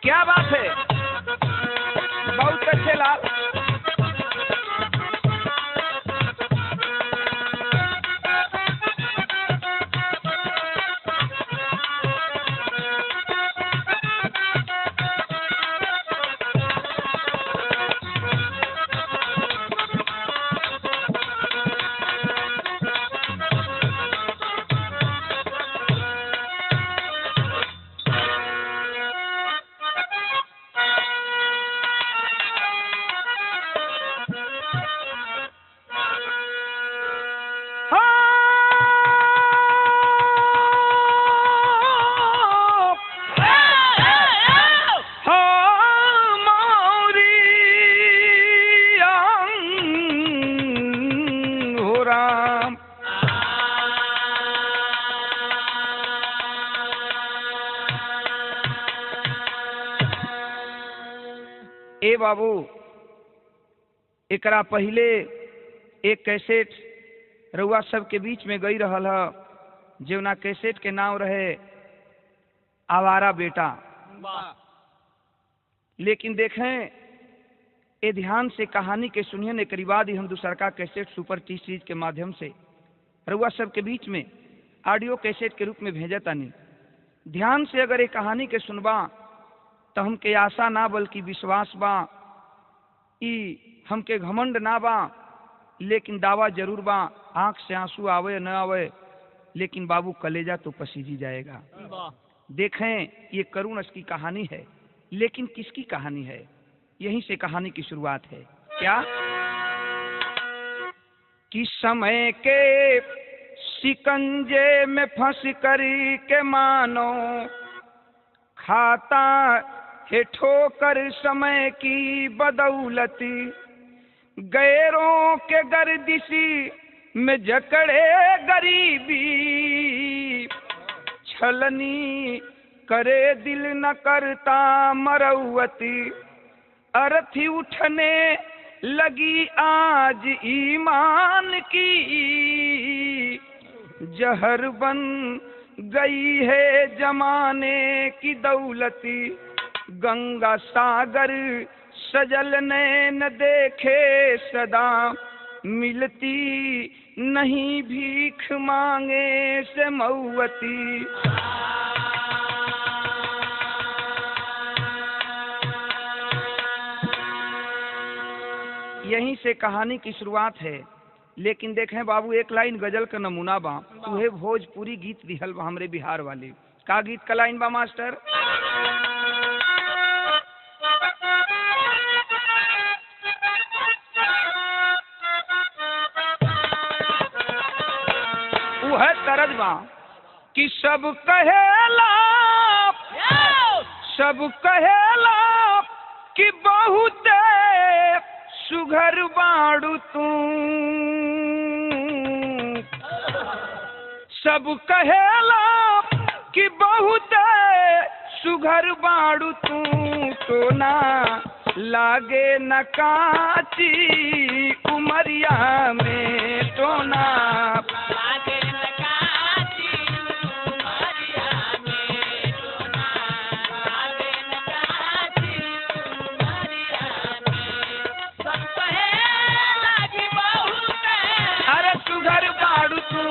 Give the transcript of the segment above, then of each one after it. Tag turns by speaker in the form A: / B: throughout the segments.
A: क्या बात है, बहुत अच्छे लाल। ए बाबू, एकरा पहले एक कैसेट रउआ सब के बीच में गई रहल है, जेवना कैसेट के नाम रहे आवारा बेटा। लेकिन देखें, ए ध्यान से कहानी के सुनिए ने, करीब बाद ही हम दूसरा का कैसेट सुपर टी सीरीज के माध्यम से रउआ सब के बीच में ऑडियो कैसेट के रूप में भेजा तानी। ध्यान से अगर ये कहानी के सुनबा तो हमके आशा ना बल्कि विश्वास बा, ई हमके घमंड ना बा, लेकिन दावा जरूर बा। आंख से आंसू आवे न आवे, लेकिन बाबू कलेजा तो पसीजी जाएगा। देखें, ये करुण की कहानी है, लेकिन किसकी कहानी है? यहीं से कहानी की शुरुआत है। क्या कि समय के शिकंजे में फंस कर के मानो खाता है ठोकर समय की बदौलती, गैरों के गर्दिशी में जकड़े गरीबी, छलनी करे दिल न करता मरौवती, अर्थी उठने लगी आज ईमान की, जहर बन गई है जमाने की दौलती, गंगा सागर सजल नैन देखे सदा, मिलती नहीं भीख मांगे से मऊवती। यहीं से कहानी की शुरुआत है। लेकिन देखें बाबू, एक लाइन गजल का नमूना बा, उहे भोजपुरी गीत दिहल बा हमरे बिहार वाले। का गीत का लाइन बा मास्टर? उहे तरज बा कि सब कहेला कि बहुत सुघर बाड़ू तू, सब कहेला कि बहुत सुघर बाड़ू तू, तो ना लागे न काची उमरिया में, तो ना लागे न काची उमरिया में, तो ना लागे न काची उमरिया में, सब कहेला कि बहुत अरे सुघर बाड़ू तू,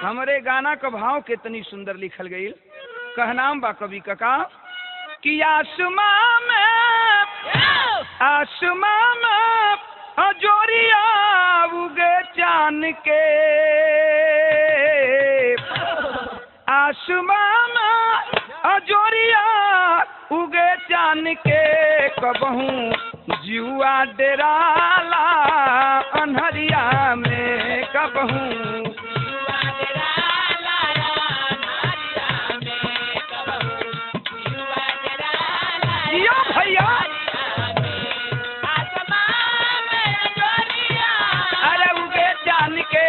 A: हमरे गाना का भाव कितनी सुंदर लिखल गई। कहनाम बा कवि कका कि आसमां में अजोरिया उगे चांद के, आसमां में अजोरिया उगे चांद के, कबहू जुआ डेराला अन्हरिया में, कबहू भैया अरे उगे जान के,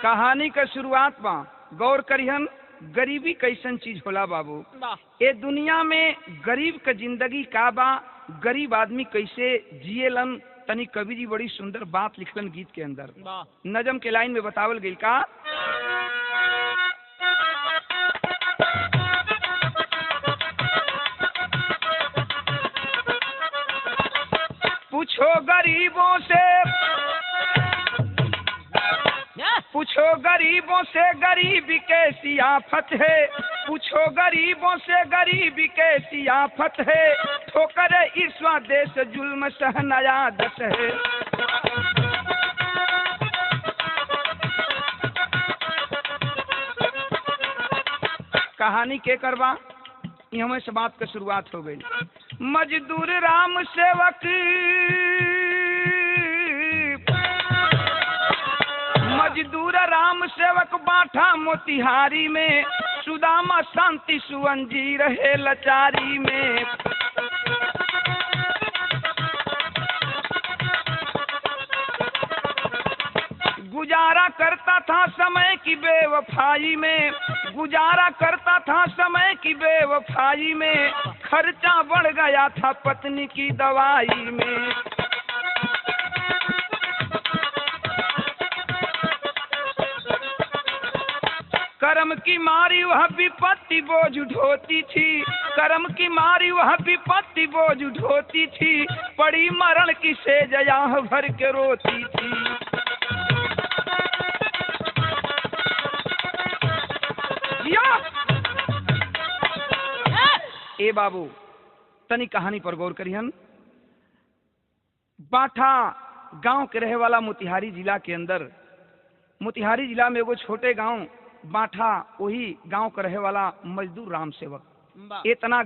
A: कहानी का शुरुआत बा। गौर करिहन गरीबी कैसन चीज होला बाबू। ए दुनिया में गरीब का जिंदगी का बा, गरीब आदमी कैसे जिएलन, तनी कवि जी बड़ी सुंदर बात लिखलन गीत के अंदर। नजम के लाइन में बतावल गई का, पूछो गरीबों से, पूछो गरीबों से गरीबी कैसी आफत है, पूछो गरीबों से गरीबी कैसी आफत है, ठोकर इस देश जुल्म सहना आदत है। कहानी के करवा हमें से बात का शुरुआत हो गई। मजदूर राम सेवक, मजदूर राम सेवक बाठा मोतिहारी में, सुदामा शांति सुवन जी रहे लाचारी में। गुजारा करता था समय की बेवफाई में, गुजारा करता था समय की बेवफाई में, खर्चा बढ़ गया था पत्नी की दवाई में। कर्म की मारी वह विपत्ति बोझ उठाती थी, कर्म की मारी वह विपत्ति बोझ उठाती थी, पड़ी मरण की सेज आह भर के रोती थी। ए बाबू तनी कहानी पर गौर करिहन। बाठा गांव के रहे वाला मोतिहारी जिला के अंदर, मोतिहारी जिला में एगो छोटे गांव बाठा, वही गांव का रहे वाला मजदूर राम सेवक इतना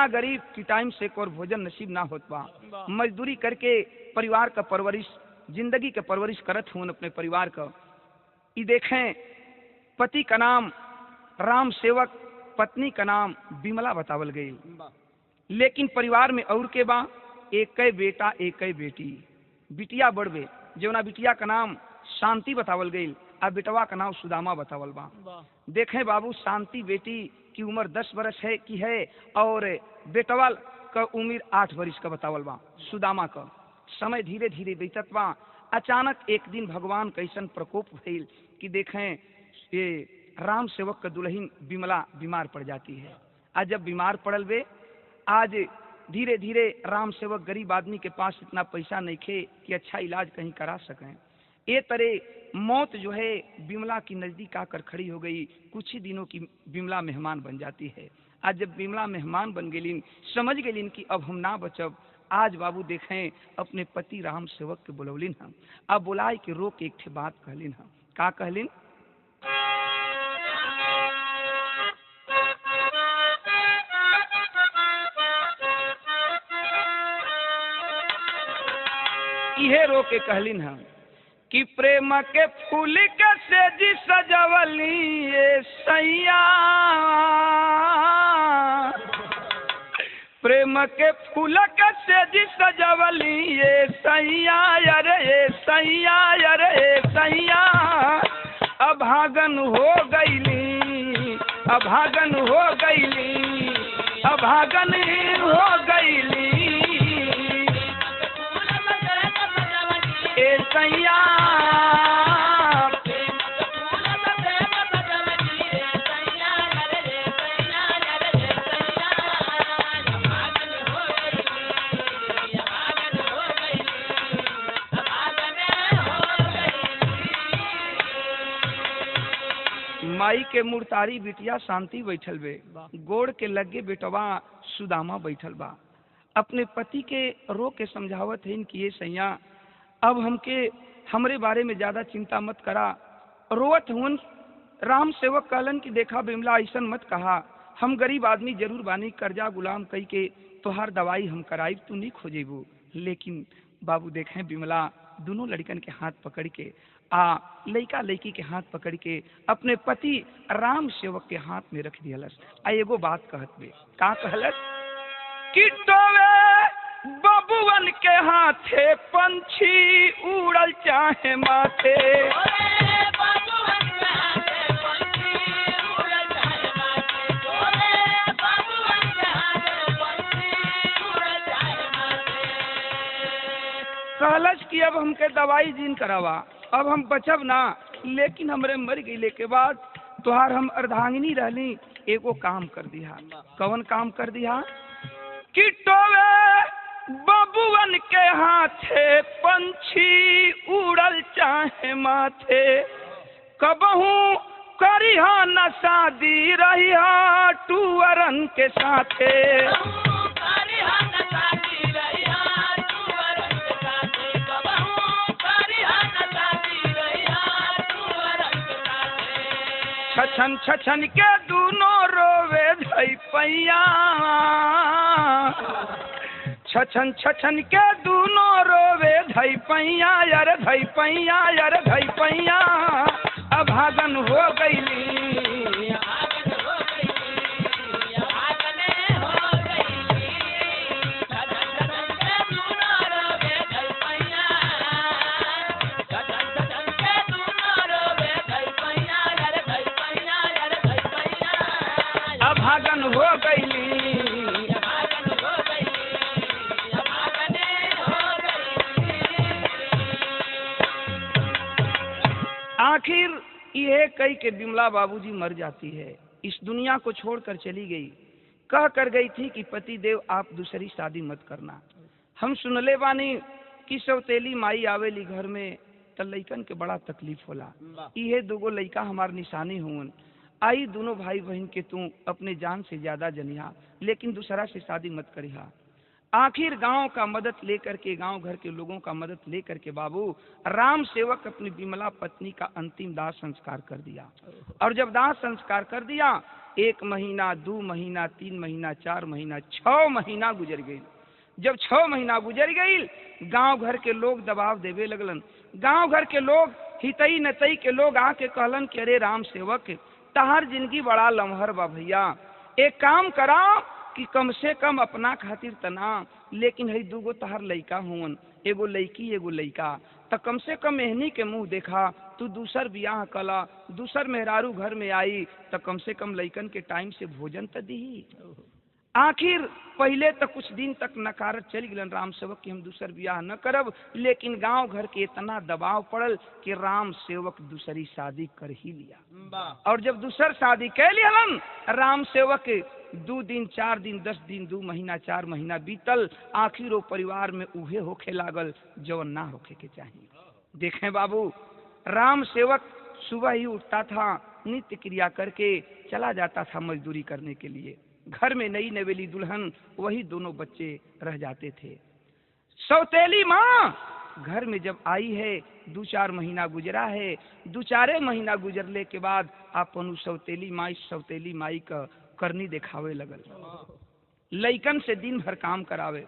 A: गरीब कि टाइम से और भोजन नसीब ना होत बा। मजदूरी करके परिवार का परवरिश, जिंदगी का परवरिश करत हुन अपने परिवार का। ये देखें पति का नाम राम सेवक, पत्नी का नाम बिमला बतावल गई, लेकिन परिवार में और के बा एक बेटा एक बेटी। बिटिया बढ़वे जौना बिटिया का नाम शांति बतावल गई, अब बेटवा का नाम सुदामा बतावल बा। देखें बाबू, शांति बेटी की उम्र 10 वर्ष है की है और बेटवा का उम्र 8 वर्ष का बतावल बा। सुदामा का समय धीरे धीरे बीतत बा। अचानक एक दिन भगवान कैसन प्रकोप भइल कि देखें ये राम सेवक का दुल्हन बिमला बीमार पड़ जाती है। आज जब बीमार पड़ल वे, आज धीरे धीरे राम सेवक गरीब आदमी के पास इतना पैसा नहीं थे कि अच्छा इलाज कहीं करा सकें। ये तरह मौत जो है बिमला की नजदीक आकर खड़ी हो गई। कुछ ही दिनों की बिमला मेहमान बन जाती है। आज जब बिमला मेहमान बन गई, समझ गई कि अब हम ना बचब। आज बाबू देखें अपने पति राम सेवक के बुलौलिन हम, अब बुलाए के रोक एक ठे बात कहलिन हम। का कहलिन? इहे रो के कहलिन हम कि प्रेम के फूल के सेजी सजवली ये सैया, प्रेम के फूल के सेजी सजवली ये सैया, अरे ये सैया, अरे ये सैया, अभागन हो गईली, अभागन हो गईली, अभागन हो गईली ए सैया। माई के मुर्तारी बिटिया शांति बैठल बे, गोड़ के लगे बेटवा सुदामा बैठल बा। अपने पति के रो के समझावत है कि ये सैया अब हमके हमरे बारे में ज्यादा चिंता मत करा। रोवत हुन राम सेवक कहलन कि देखा बिमला ऐसा मत कहा, हम गरीब आदमी जरूर बानी, कर्जा गुलाम कई के तोहार दवाई हम कराई, तू नहीं खोजेबू। लेकिन बाबू देखें बिमला दोनों लड़कन के हाथ पकड़ के लड़का लड़की के हाथ पकड़ के अपने पति राम सेवक के हाथ में रख दियलस। एगो बात कहत बे, का कहलस कि टोवे बबुअन के हाथे पंछी उड़ल चाहे माथे। कहलस कि अब हमके दवाई जीन करावा, अब हम बचब ना, लेकिन हमरे मर गईले के बाद तोहार हम अर्धांगिनी रहली, एगो काम कर दिया। कौन काम कर दिया? कि टोवे बबुअन के हाथे पंछी उड़ल चाहे माथे। कबहू करिहा न शादी रहिहा टूअरन के साथे। छछन छछन के दूनों रोवे धई पैया। छछन छछन के दूनों रोवे धई पैया, यार धई पैया, यार धई पैया। अभागन हो गईली, अभागन हो गईली। आखिर यह कही के बिमला बाबूजी मर जाती है, इस दुनिया को छोड़कर चली गई। कह कर गई थी कि पति देव आप दूसरी शादी मत करना। हम सुनले बानी कि सौतेली माई आवेली घर में त लइकन के बड़ा तकलीफ होला। इहे दूगो लइका हमार निशानी हुन। आई दोनों भाई बहन के तू अपने जान से ज्यादा जनिहा, लेकिन दूसरा से शादी मत करिहा। आखिर गांव का मदद लेकर के, गांव घर के लोगों का मदद लेकर के बाबू राम सेवक अपनी विमला पत्नी का अंतिम दाह संस्कार कर दिया। और जब दाह संस्कार कर दिया, 1 महीना, 2 महीना, 3 महीना, 4 महीना, 6 महीना गुजर गई। जब 6 महीना गुजर गई, गांव घर के लोग दबाव देवे लगलन। गांव घर के लोग, हितई नतई के लोग आके कहलन कि अरे राम सेवक, तहार जिंदगी बड़ा लम्हर बा भैया, एक काम करा कि कम से कम अपना खातिर तना, लेकिन हई दूगो तहार लइका हुन, एगो लइकी एगो लइका, त कम से कम एहनी के मुंह देखा, तू दूसर बियाह कला, दूसर मेहरारू घर में आई त कम से कम लइकन के टाइम से भोजन त दी। आखिर पहले तो कुछ दिन तक नकारत चल गलन राम सेवक कि हम दूसर बियाह न करब, लेकिन गांव घर के इतना दबाव पड़ल कि राम सेवक दूसरी शादी कर ही लिया। और जब दूसर शादी कर लियलन, राम सेवक 2 दिन, 4 दिन, 10 दिन, 2 महीना, 4 महीना बीतल। आखिर वो परिवार में उहे होखे लागल जवन ना होखे के चाहिए। देखें बाबू, राम सेवक सुबह ही उठता था, नित्य क्रिया करके चला जाता था मजदूरी करने के लिए। घर में नई नवेली दुल्हन, वही दोनों बच्चे रह जाते थे। सौतेली माँ घर में जब आई है, 2-4 महीना गुजरा है। 2-4 महीना गुजरले के बाद अपन सौतेली माई का करनी दिखावे लगल। लइकन से दिन भर काम करावे।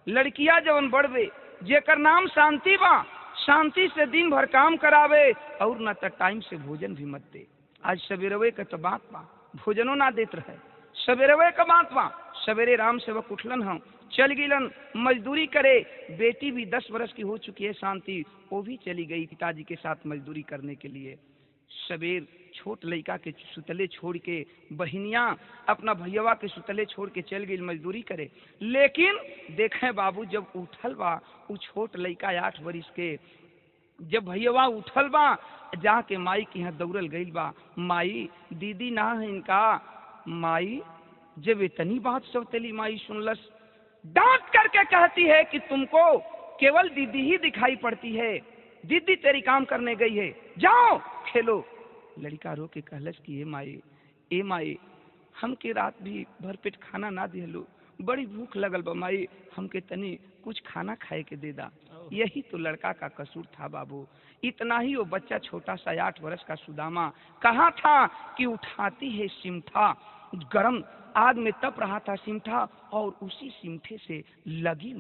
A: लड़कियां जवन बढ़वे, जेकर नाम शांति बा, शांति से दिन भर काम करावे और न त टाइम से भोजन भी मत दे। आज सवेरवे का तो बात बा, भोजनो ना देत रहे। सवेरवे का बात बा, सवेरे राम सेवक उठलन, हम चल गिलन मजदूरी करे। बेटी भी 10 वर्ष की हो चुकी है शांति, वो भी चली गई पिताजी के साथ मजदूरी करने के लिए। सवेर छोट लड़का के सुतले छोड़ के बहनियां अपना भैया के सुतले छोड़ के चल गई मजदूरी करे। लेकिन देखें बाबू, जब उठल बा वो छोट लड़का 8 वर्ष के, जब भैया उठल बा जाके माई के यहाँ दौड़ल गई बा, माई दीदी ना है इनका। माई जब इतनी बात सौतेली माई सुनलस, डांट करके कहती है कि तुमको केवल दीदी ही दिखाई पड़ती है, दीदी तेरी काम करने गई है, जाओ खेलो। लड़का रो के कहलस कि ए माई हमके रात भी भरपेट खाना ना दिहलो, बड़ी भूख लगल बा माई, हमके तनी कुछ खाना खाए के दे दा। यही तो लड़का का कसूर था बाबू। इतना ही वो बच्चा छोटा सा 8 वर्ष का सुदामा कहा था कि उठाती है सिमटा, गरम आग में तप रहा था सिमटा, और उसी सिमटे से लगी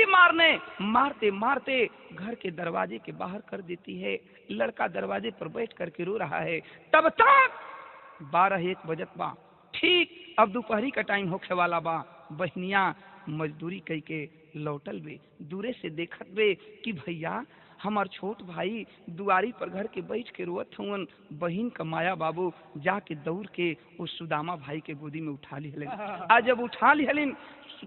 A: मारने मारते मारते घर के दरवाजे के बाहर कर देती है। लड़का दरवाजे पर बैठ करके रो रहा है। तब तक 12-1 बजत बा। ठीक अब दोपहरी का टाइम होखे वाला बा। बहनियां मजदूरी कई के लौटल बे, दूरे से देखत बे कि भैया हमार छोट भाई दुआरी पर घर के बैठ के रोवत हुवन। बहिन का माया बाबू जाके दौड़ के उस सुदामा भाई के गोदी में उठा लिहलिन। आज जब उठा लिहलिन,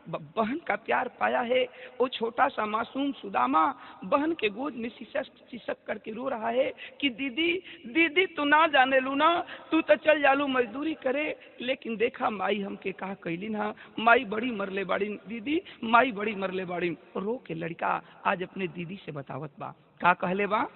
A: बहन का प्यार पाया है, वो छोटा सा मासूम सुदामा बहन के गोद में सिसक करके रो रहा है कि दीदी दीदी तू ना जाने लू ना, तू तो चल जालू मजदूरी करे, लेकिन देखा माई हमके कहा कैली ना, माई बड़ी मरले बाड़ी दीदी, माई बड़ी मरले बाड़ी। रो के लड़का आज अपने दीदी से बतावत बा, का कहले बा,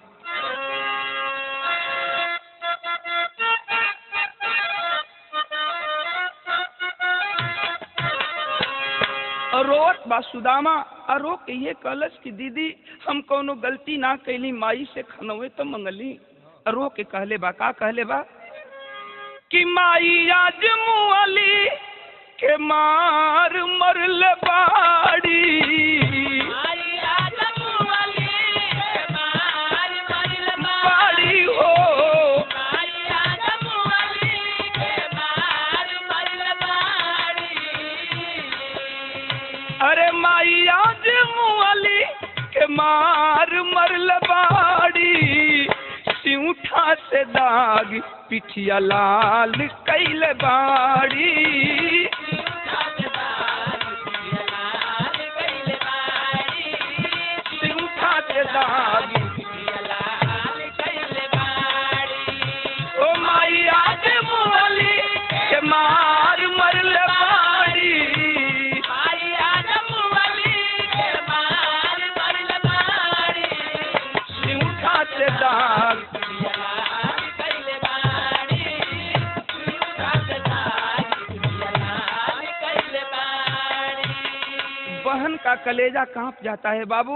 A: रोत बा सुदामा और रो के ये कहलस कि दीदी हम कोनो गलती ना कैली, माई से खनवे तो मंगली। रो के कहले बा, का कहले बा कि माई आज मुअली के मार मरल बाड़ी, अरे माई आज मुअली के मार मरल बाड़ी, सिउठा से दाग पिठिया लाल कैल बाड़ी, सिउठा से दाग ओ माई आज मुअली के मार मरल बाड़ी, बहन का कलेजा कांप जाता है बाबू।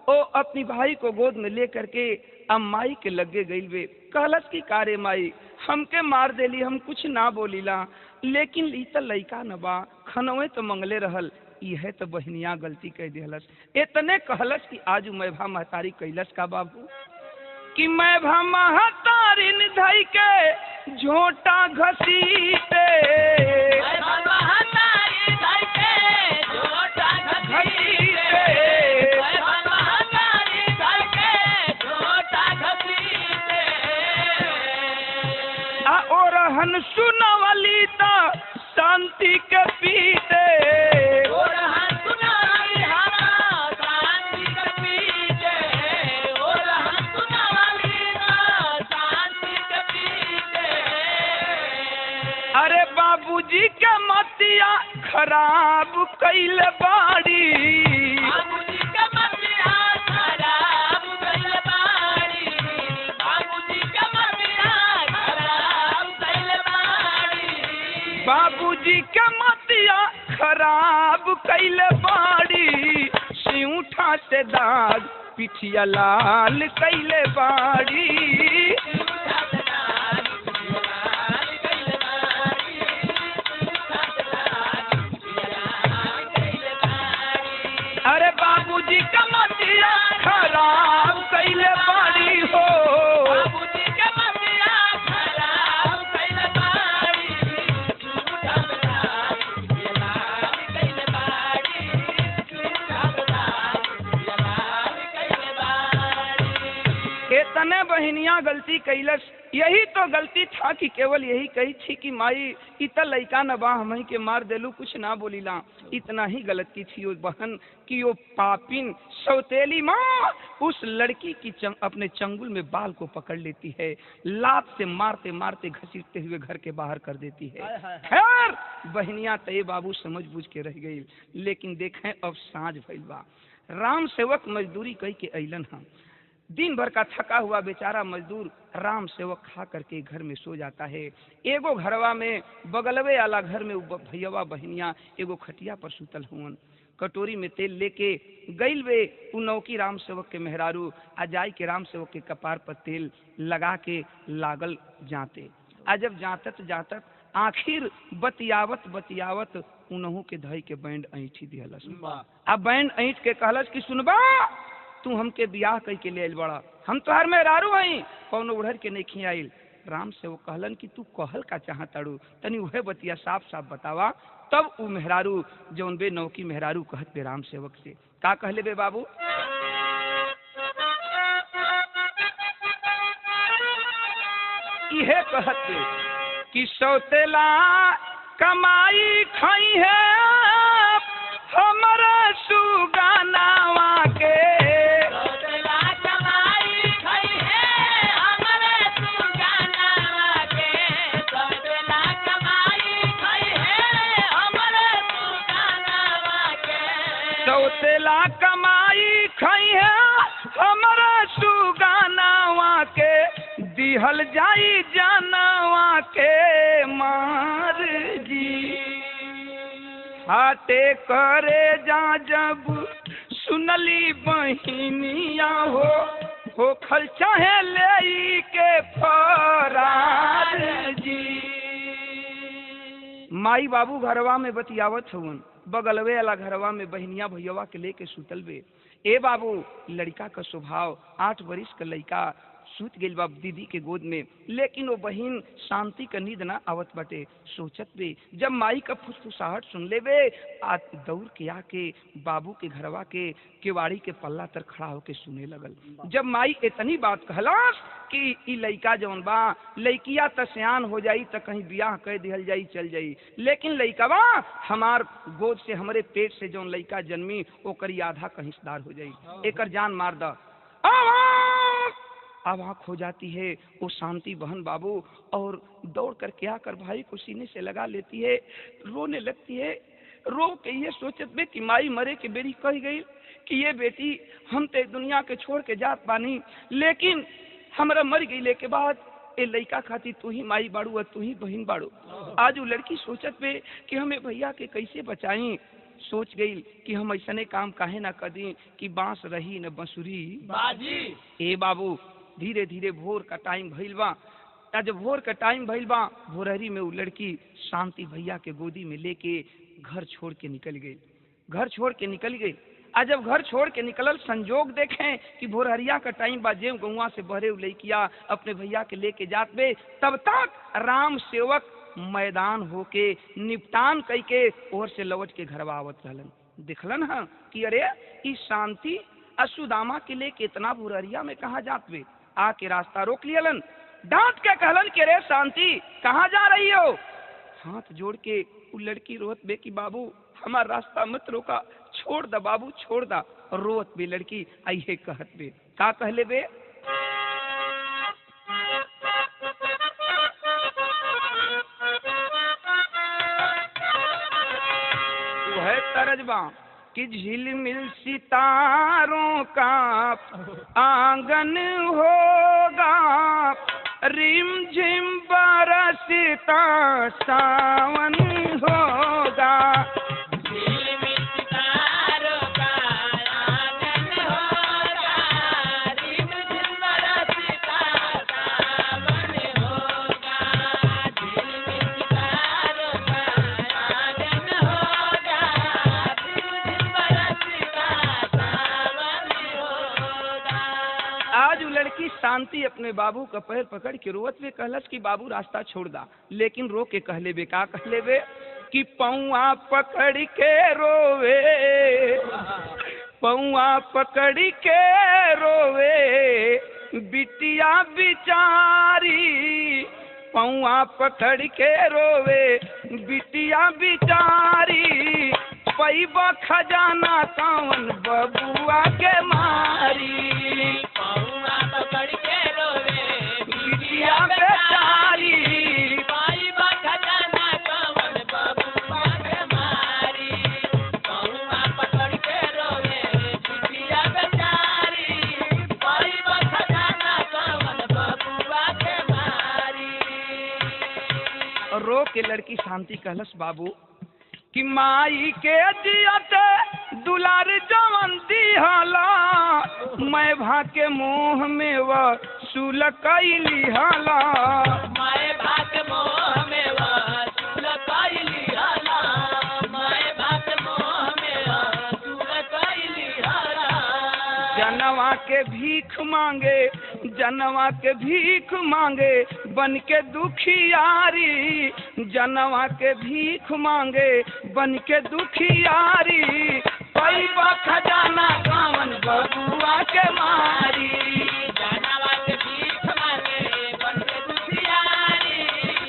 A: ओ अपनी भाई को गोद में ले करके अब माई के लगे गई वे, कहलस की कारे माई हमके मार देली, हम कुछ ना बोलीला, लेकिन ली तो लइका न बा, खनवे तो मंगले रहल, यह तो बहनिया गलती कह दिहलस। इतने कहलस कि आज मैं भा महतारी कैलस का बाबू कि मैं भा महतारी निधई के झोटा घसीटे, सुनवली ता शांति के पीते, अरे बाबूजी के मतिया खराब कैल बाड़ी, बाबूजी के मतिया खराब कैल बाड़ी, सिउठा से दाग पिठिया लाल कैल बाड़ी, अरे बाबूजी के मतिया खराब कैल बाड़ी हो, तने बहनिया गलती कैलस। यही तो गलती था कि केवल यही कही थी कि माई इत लइका न बा, हम के मार देलू, कुछ ना बोलीला। इतना ही गलती थी वो बहन कि वो पापिन सौतेली माँ उस लड़की की अपने चंगुल में बाल को पकड़ लेती है, लात से मारते मारते घसीटते हुए घर के बाहर कर देती है। खैर बहनिया तय बाबू समझ बूझ के रह गई, लेकिन देखें अब साँझ भइल बा, राम सेवक मजदूरी कई के अइलन हम। दिन भर का थका हुआ बेचारा मजदूर राम सेवक खा करके घर में सो जाता है। एगो घरवा में बगलवे वाला घर में भैया बहनिया एगो खटिया पर सुतल हुवन, कटोरी में तेल लेके गइल वे उ नौकी राम सेवक के मेहरारू आ जाई के राम सेवक के कपार पर तेल लगा के लागल जाते। आ जब जातत जातत आखिर बतियावत बतियावत उनहू के धई के बैंड ऐठी दिहलस। आ बैंड ऐठ के कहलस कि सुनबा तू हमके बियाह कई के ले आइल बड़ा, हम तोहर मेहरारू हई, कौनो उड़र के नहीं आइल। राम से वो कहलन कि तू कहल का चाहताड़ू, तनी वह बतिया साफ साफ बतावा। तब उ मेहरारू जौन बे नौकी मेहरारू कहत बे राम सेवक से का कहले बे बाबू? इहे कहते कि सौतेला कमाई खाई है हमारा सुगानावा के,
B: सौतेला कमाई खाई है हमारे सुगानावा के, सौतेला कमाई खाई है हमारे सुगानावा के,
A: सौतेला कमाई खाई है हमारा सुगानावा के, दिहल जाई जानवा के मार जी। हाटे करे जा जब सुनली बहिनिया हो खल चाहे ले के फरार जी। माई बाबू घरवा में बतियावत हवन, बगलवे वाला घरवा में बहनिया भैया के लेके सुतल बे। ए बाबू, लड़का का स्वभाव 8 बरिस का लड़का सूत गइल बा दीदी के गोद में, लेकिन वो बहिन शांति का नींद ना आवत बाटे। सोचत बे, जब माई का फुसफुसाहट सुन ले बे, आ दौड़ के आके बाबू के घरवा के केवाड़ी के पल्ला तर खड़ा होके सुने लगल। जब माई इतनी बात कहलास कि ई लइका जौन बा लइकिया त सयान हो जाई त कहीं बियाह कर दिहल जाई चल जाई, लेकिन लइकवा हमार गोद से हमरे पेट से जौन लइका जन्मी ओकरी आधा का हिस्सेदार हो जाई, एकर जान मार द। अब आँख हो जाती है वो शांति बहन बाबू, और दौड़ करके आकर भाई को सीने से लगा लेती है, रोने लगती है। रो के ये सोचत बे कि माई मरे के बेरी कह गई कि ये बेटी हम ते दुनिया के छोड़ के जात बानी, लेकिन हमरा मर गईले के बाद ए लइका खाती तू ही माई बाड़ू और तू ही बहन बाड़ू। आज वो लड़की सोचत बे कि हमें भैया के कैसे बचाई। सोच गई कि हम ऐसने काम काहे ना कर दी कि बांस रही न बंसुरी
B: बाजी।
A: ए बाबू, धीरे धीरे भोर का टाइम भइल बा। जब भोर का टाइम भइल बा, भोरहरी में वो लड़की शांति भैया के गोदी में लेके घर छोड़ के निकल गई। घर छोड़ के निकल गई। आज जब घर छोड़ के निकलल, संजोग देखें कि भोरहरिया का टाइम बा, जेव गौवा से बहरे लइकिया अपने भैया के लेके जात बे, तब तक राम सेवक मैदान होके निपटान कई के ओर से लौट के घर आवत रहलन। दिखलन है कि अरे ई शांति असुदामा के लेके इतना भोरहरिया में कहाँ जात बे। आके रास्ता रोक लियलन, डांट के कहलन कि रे शांति कहाँ जा रही हो। हाथ जोड़ के वो लड़की रोत बे कि बाबू हमारा रास्ता मत रोका, छोड़ दा बाबू छोड़ दा। रोत बे लड़की, आइए कहत बे का कहले बे? वह तरजबा कि झिलमिल सितारों का आंगन होगा, रिम झिम बरसता सावन होगा।
B: झिलमिल सितारों का आंगन होगा, रिम झिम बरसता सावन होगा। झिलमिल सितारों का आंगन होगा,
A: आज वो लड़की शांति अपने बाबू का पैर पकड़ के रोवत में कहलस कि बाबू रास्ता छोड़ दा, लेकिन रो के कहले बे का कहले बे कि पौआ पकड़ के रोवे, पौआ पकड़ के रोवे बिटिया बिचारी, पौआ पकड़ के रोवे बिटिया बिचारी, पैबा खजाना कौन बबुआ के मारी।
B: पौआ पकड़ के रोवे
A: बिटिया बेचारी,
B: पैबा खजाना कौन बबुआ के मारी। पौआ पकड़ के रोवे बिटिया बेचारी, पैबा खजाना कौन बबुआ के मारी।
A: रो के लड़की शांति कहलस बाबू कि माई के दियत दुलार जवन दिहला, मैं भाके मोह में वह सुल कैली हला।
B: मैं भाग मोह में वसूल कैली हला, मैं भाग मोह में वसूल कैली हला।
A: जनवा के भीख मांगे, जनवा के भीख मांगे बन के दुखियारी, जनवा के भीख मांगे बन के दुखियारी, कोई खजाना कामन बबुआ के मारी।
B: जानवा के भीख मांगे बन के दुखियारी,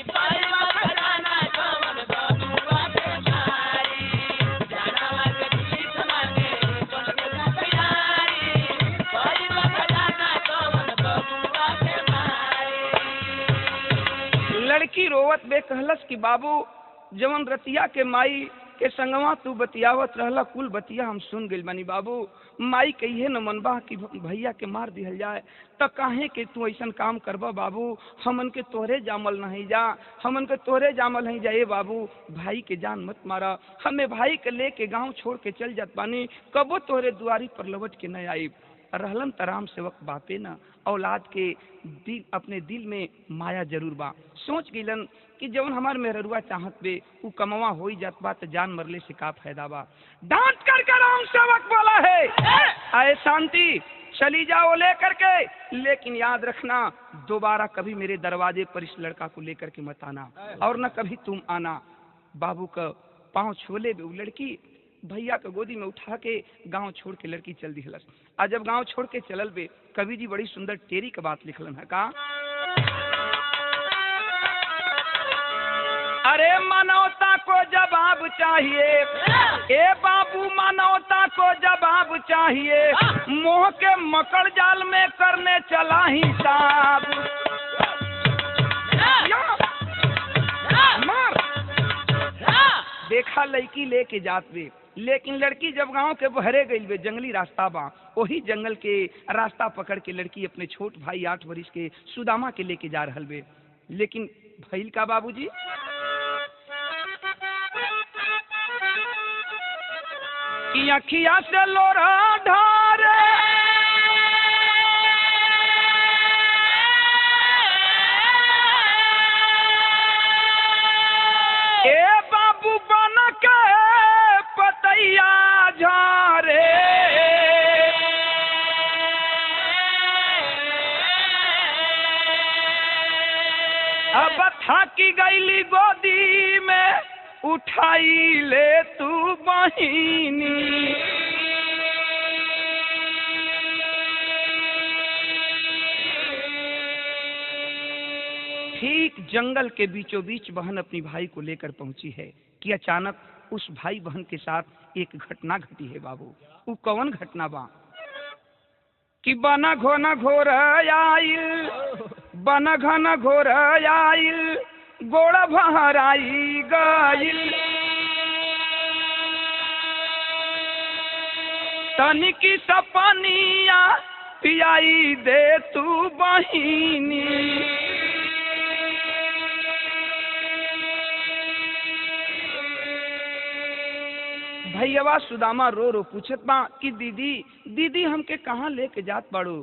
B: पाइबा खजाना कमन बबुआ के मारी। जानवा के भीख मांगे बन के दुखियारी, पाइबा खजाना कमन बबुआ के मारी।
A: लड़की रोवत बे कहलस कि बाबू जवन रतिया के माई के संगवा तू बतियावत रहला कुल बतिया हम सुन गइल बानी बाबू। माई कहिए न मनबा कि भैया के मार दिहल जाए त काहे के तू ऐसन काम करबा बाबू। हमन के तोहरे जामल नहीं जा, हमन के तोहरे जामल नहीं जाए बाबू। भाई के जान मत मारा, हमें भाई के लेके गांव छोड़ के चल जात बानी, कबो तोहरे दुआरी पर लौट के न आई। रहलन तराम सेवक बापे न औलाद के दिल अपने दिल में माया जरूर बा। सोच गिलन कि जवन हमार मेहरुआ चाहत बे उ कमवा हो जात बा त जान मरले से का फायदा बा। डांट कर राम सेवक बोला है आए शांति चली जाओ लेकर के, लेकिन याद रखना दोबारा कभी मेरे दरवाजे पर इस लड़का को लेकर के मत आना और न कभी तुम आना। बाबू का पाँव छोले बे उ लड़की भैया के गोदी में उठा के गांव छोड़ के लड़की चल दी हलस। आज जब गांव छोड़ के चलल बे कवि जी बड़ी सुंदर टेरी का बात लिखलन है का। अरे मानवता को जवाब चाहिए ए बाबू, मानवता को जवाब चाहिए, मोह के मकड़ जाल में करने चला हिसाब। देखा लड़की लेके जात बे, लेकिन लड़की जब गांव के बहरे गई बे जंगली रास्ता बा, वही जंगल के रास्ता पकड़ के लड़की अपने छोट भाई 8 वर्ष के सुदामा के लेके जा रहल बे। लेकिन भइल का बाबूजी कि अखिया से लोरा ढारे ए बाबू बन के पतैया झारे। अब थाकी गईली गोदी में उठाई ले तू बहिनी। ठीक जंगल के बीचों बीच बहन अपनी भाई को लेकर पहुंची है कि अचानक उस भाई बहन के साथ एक घटना घटी है बाबू। वो कौन घटना बा कि बना घोना घोर आइल, बना घना घोर आइल, गोड़ा भराई गइल, तनिकी सपनिया पियाई दे तू बहिनी। भैया सुदामा रो रो पूछत बा कि दीदी दीदी हमके कहाँ लेके जात बाड़ो।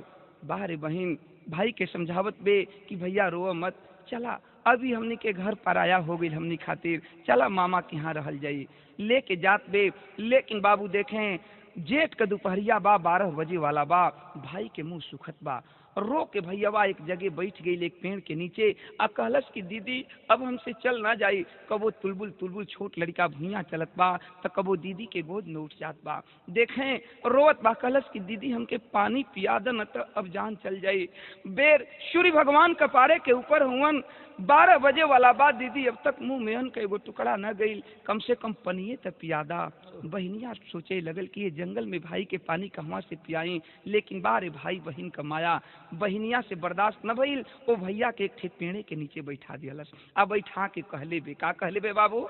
A: बाहरे बहन भाई के समझावत बे कि भैया रो मत, चला अभी हमनी के घर पराया हो गई हमनी खातिर, चला मामा के यहाँ रहल जाई। लेके जात बे, लेकिन बाबू देखें जेठ का दोपहरिया बा, 12 बजे वाला बा। भाई के मुंह सुखत बा, रो के भैया एक जगह बैठ गई एक पेड़ के नीचे। आ कहलस कि दीदी अब हमसे चल ना जाई। कबो तुलबुल तुलबुल छोट लड़का भुइया चलत बा तो कबो दीदी के गोद में उठ जात बा। देखें रोवत बा, कहलस कि दीदी हमके पानी पिया दे न तो अब जान चल जाई। बेर सूर्य भगवान कपारे के ऊपर हुवन, 12 बजे वाला बा। दीदी अब तक मुंह में का एगो टुकड़ा न गई, कम से कम पनिए तक पियादा। बहनिया सोचे लगल कि ये जंगल में भाई के पानी कहवा से पियाई, लेकिन बारे भाई बहन का माया बहनिया से बर्दाश्त न भइल। वो भैया के एक ठे पेड़े के नीचे बैठा दियलस। अब बैठा के कहले बे का कहले बे बाबू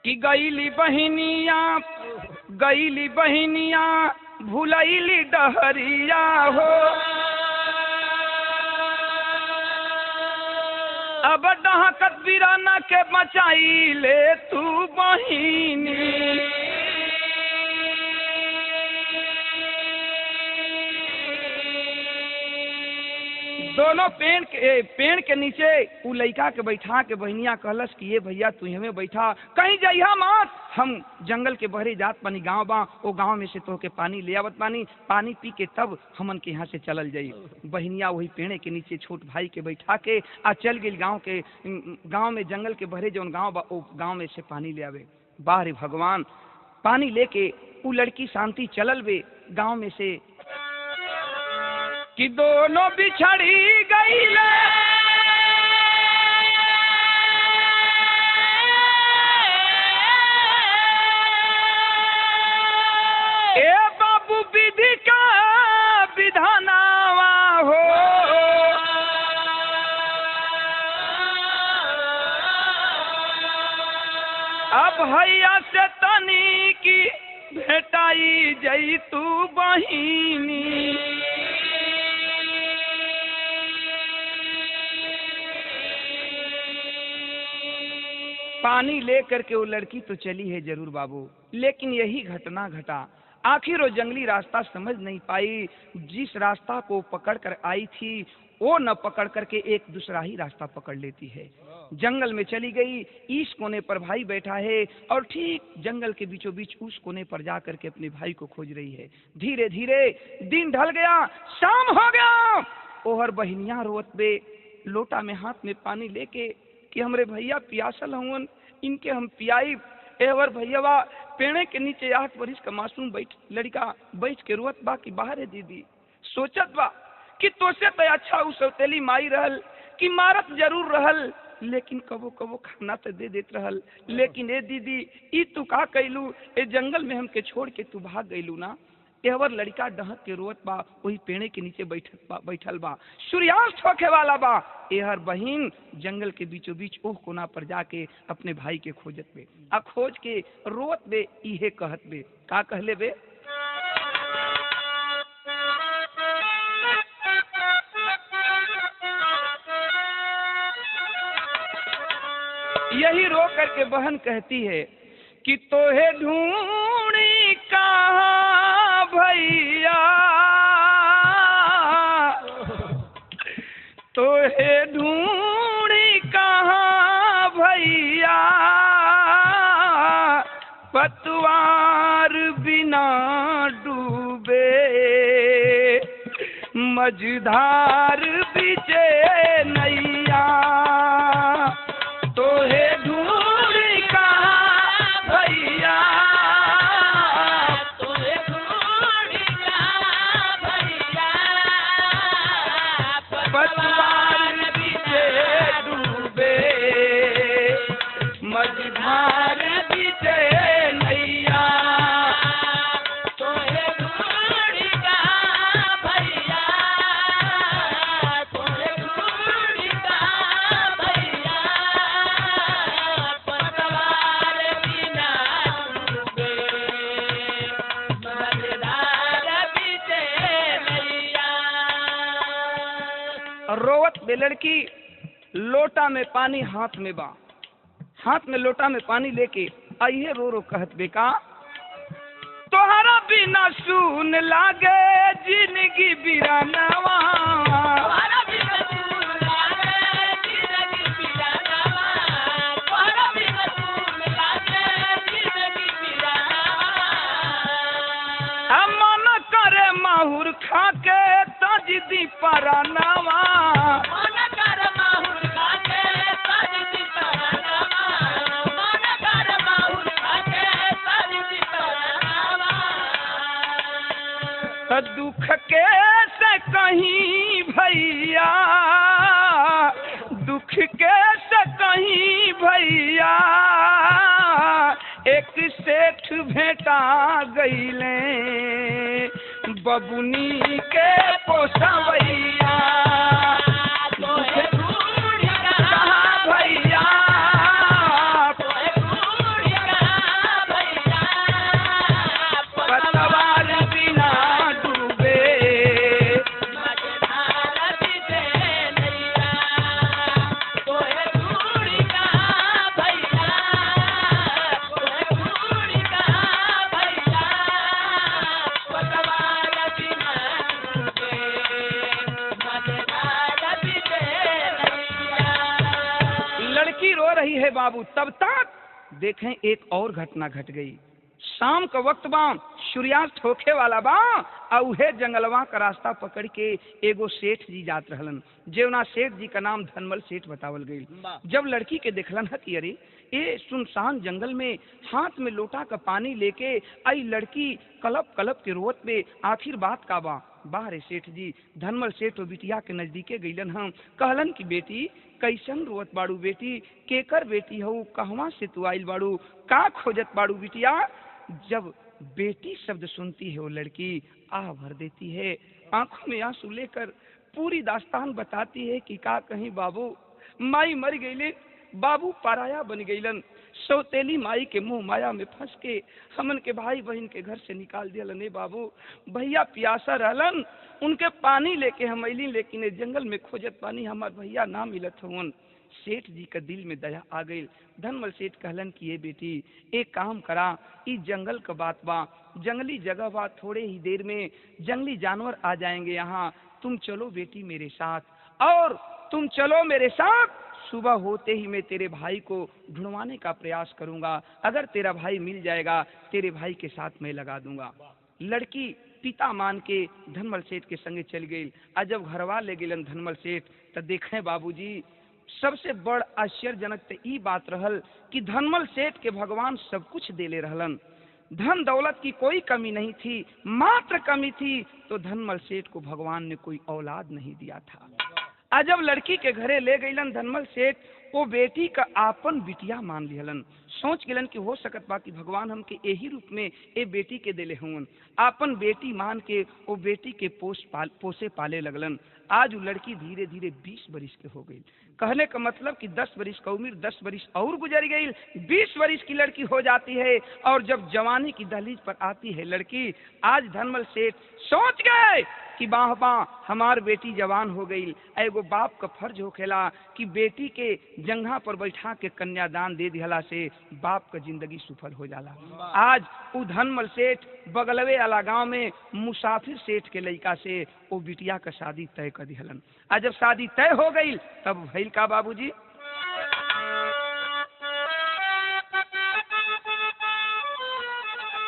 A: कि गईली बहनिया भुलैली डहरिया हो। अब डहकत बिराना के बचाई ले तू बहिनी। दोनों पेड़ के नीचे उ लड़का के बैठा के बहनिया कहलस कि ये भैया तू हमें बैठा, कहीं जइहा मत, हम जंगल के बहरे जात पानी गांव बा, वो गांव में से तो के पानी ले आवत पानी पी के तब हमन के यहाँ से चलल जाई। बहनिया वही पेड़े के नीचे छोट भाई के बैठा के आ चल गई गांव में जंगल के बहरे जौन गांव बा, वो गांव में से पानी ले आवे। बाहरे भगवान पानी लेके वो लड़की शांति चलल बे गांव में से कि दोनों बिछड़ी गई ए बाबू विधि का विधानावा हो अब हैया से तनी की भेटाई जई तू बहिनी पानी लेकर के वो लड़की तो चली है जरूर बाबू, लेकिन यही घटना घटा। आखिर वो जंगली रास्ता समझ नहीं पाई, जिस रास्ता को पकड़ कर आई थी वो न पकड़ करके एक दूसरा ही रास्ता पकड़ लेती है। जंगल में चली गई, इस कोने पर भाई बैठा है और ठीक जंगल के बीचों बीच उस कोने पर जा करके अपने भाई को खोज रही है। धीरे धीरे दिन ढल गया, शाम हो गया। ओहर बहनिया रोत बे लोटा में हाथ में पानी लेके कि हमरे भैया प्यासल हुन, इनके हम पियाई। एवर भैया पेड़े के नीचे 8 बरिस का मासूम लड़का बैठ के रोत बा कि बाहर है दीदी, सोचत बा कि तोसे तो अच्छा उ सौतेली माई रहल कि मारत जरूर रहल, लेकिन कबो कबो खाना तो दे देत रहल। लेकिन ए दीदी ई तू का कैलू, ए जंगल में हमके छोड़ के तू भाग गईलू ना। एवर लड़का डहक के रोत बा, वही पेड़े के नीचे बैठल बा। सूर्यास्त होखे वाला बा। एहर बहिन जंगल के बीचों बीच ओह कोना पर जाके अपने भाई के खोजत बे, आ खोज के रोत बे, इहे कहत बे। का कहले बे? यही रो करके बहन कहती है कि तोहे ढूंढी कहाँ भैया, तोहे ढूंढी कहाँ भैया, पतवार बिना डूबे मझधार बिचे नैया, तोहे ढूंढी कहाँ भैया,
B: तोहे ढूंढी कहाँ भैया,
A: पतवार बिचे डूबे मझधार बिचे नैया,
B: तोहे ढूंढी कहाँ भैया, तोहे ढूंढी कहाँ भैया, पतवार बिना डूबे मझधार बिचे नैया।
A: रोवत बे लड़की, लोटा में पानी हाथ में बा, हाथ में लोटा में पानी लेके आइए रो रो कहत बे का, तोहरा बिना सुन लागे जिंदगी बिरानवा,
B: तोहरा बिना सुन लागे जिंदगी बिरानवा, तोहरा बिना सुन लागे जिंदगी बिरानवा।
A: मन करे माहुर खाके तजदी परानवा,
B: मन कर माहुर खाके तजदी परानवा, मन कर माहुर खाके तजदी परानवा।
A: दुख के से कहीं भैया, दुख के से कहीं भैया, एक सेठ भेटा गईले बबुनी के पोसवैया,
B: तोहे ढूंढी
A: कहाँ भैया,
B: तोहे ढूंढी कहाँ भैया,
A: पतवार बिना डूबे
B: मझधार बिचे नैया, तोहे ढूंढी कहाँ भैया, तोहे ढूंढी कहाँ भैया, पतवार बिना डूबे मझधार बिचे नैया।
A: लड़की रो रही है बाबू। तब तक देखें एक और घटना घट गई। शाम का वक्त बा, सूर्यास्त होखे वाला बा आ उहे जंगलवा का रास्ता पकड़ के एगो सेठ जी जात रहलन, जेवना सेठ जी का नाम धनमल सेठ बतावल गई। जब लड़की के देखलन ह कि अरे ये सुनसान जंगल में हाथ में लोटा का पानी लेके आई लड़की कलप कलप के रोवत में, आखिर बात का बा। बाहरे सेठ जी धनमल सेठ और बिटिया के नजदीके गईलन हम, कहलन कि बेटी कैसन रोवत बाड़ू बेटी, केकर बेटी हऊ, कहवा से तू आइल बाड़ू, का खोजत बाड़ू बिटिया। जब बेटी शब्द सुनती है वो लड़की आह भर देती है, आंखों में आंसू लेकर पूरी दास्तान बताती है कि का कहीं बाबू माई मर गईले, बाबू पराया बन गईलन, सौतेली माई के मुंह माया में फंस के हमन के भाई बहन के घर से निकाल दियलन। बाबू भैया प्यासा रहलन, उनके पानी लेके हम अली, लेकिन जंगल में खोजत पानी हमार भैया ना मिलत हवन। सेठ जी का दिल में दया आ गई। धनमल सेठ कहलन कि ये बेटी एक काम करा, ई जंगल का बात बा, जंगली जगह बा, थोड़े ही देर में जंगली जानवर आ जाएंगे यहाँ, तुम चलो बेटी मेरे साथ, और तुम चलो मेरे साथ, सुबह होते ही मैं तेरे भाई को ढूंढवाने का प्रयास करूंगा, अगर तेरा भाई मिल जाएगा तेरे भाई के साथ मैं लगा दूंगा। लड़की पिता मान के धनमल सेठ के संगे चल गई। आज जब घरवा ले गेलन धनमल सेठ तो देखें बाबूजी सबसे बड़ आश्चर्यजनक तो ई बात रहल कि धनमल सेठ के भगवान सब कुछ देले रहलन, धन दौलत की कोई कमी नहीं थी, मात्र कमी थी तो धनमल सेठ को भगवान ने कोई औलाद नहीं दिया था। आज जब लड़की के घरे ले गईलन धनमल सेठ, वो बेटी का आपन बिटिया मान लिहलन, सोच गेलन कि हो सकत बा कि भगवान हमके यही रूप में ए बेटी के देले हुन, आपन बेटी मान के वो बेटी के पोसे पाले लगलन। आज वो लड़की धीरे धीरे 20 बरिस के हो गई, कहने का मतलब कि 10 बरिस का उम्र 10 बरिस और गुजर गई, 20 बरिस की लड़की हो जाती है। और जब जवानी की दहलीज पर आती है लड़की, आज धनमल सेठ सोच गए कि बाह बाह हमार बेटी जवान हो गई, एगो बाप का फर्ज होखेला कि बेटी के जंघा पर बैठा के कन्यादान दे दिहला से बाप का जिंदगी सफल हो जाला। आज वो धनमल सेठ बगलवे वाला गांव में मुसाफिर सेठ के लड़का से वो बिटिया का शादी तय कर दिहलन। आज जब शादी तय हो गई तब भइल का बाबूजी,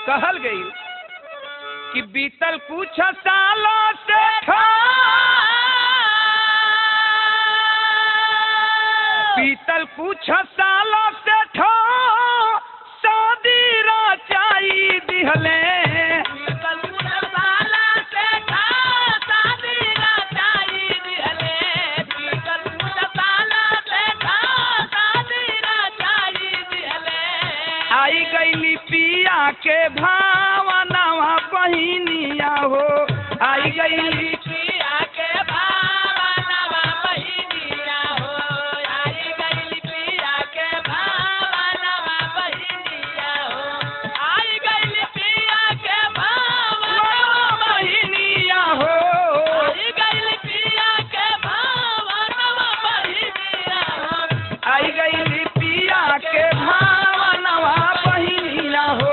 A: कहल गई कि बीतल कुछ सालों से बीतल कुछ सालों से शादी रचाई दिहले, आई गईली पिया के भावनावा बहिनिया हो, आई गईली पिया के भावनावा बहिनिया हो, आई गईली पिया के भावनावा बहिनिया हो, आई गईली पिया के भावनावा बहिनिया हो, आई गईली पिया के भावनावा बहिनिया हो, आई गईली पिया के भावनावा बहिनिया हो।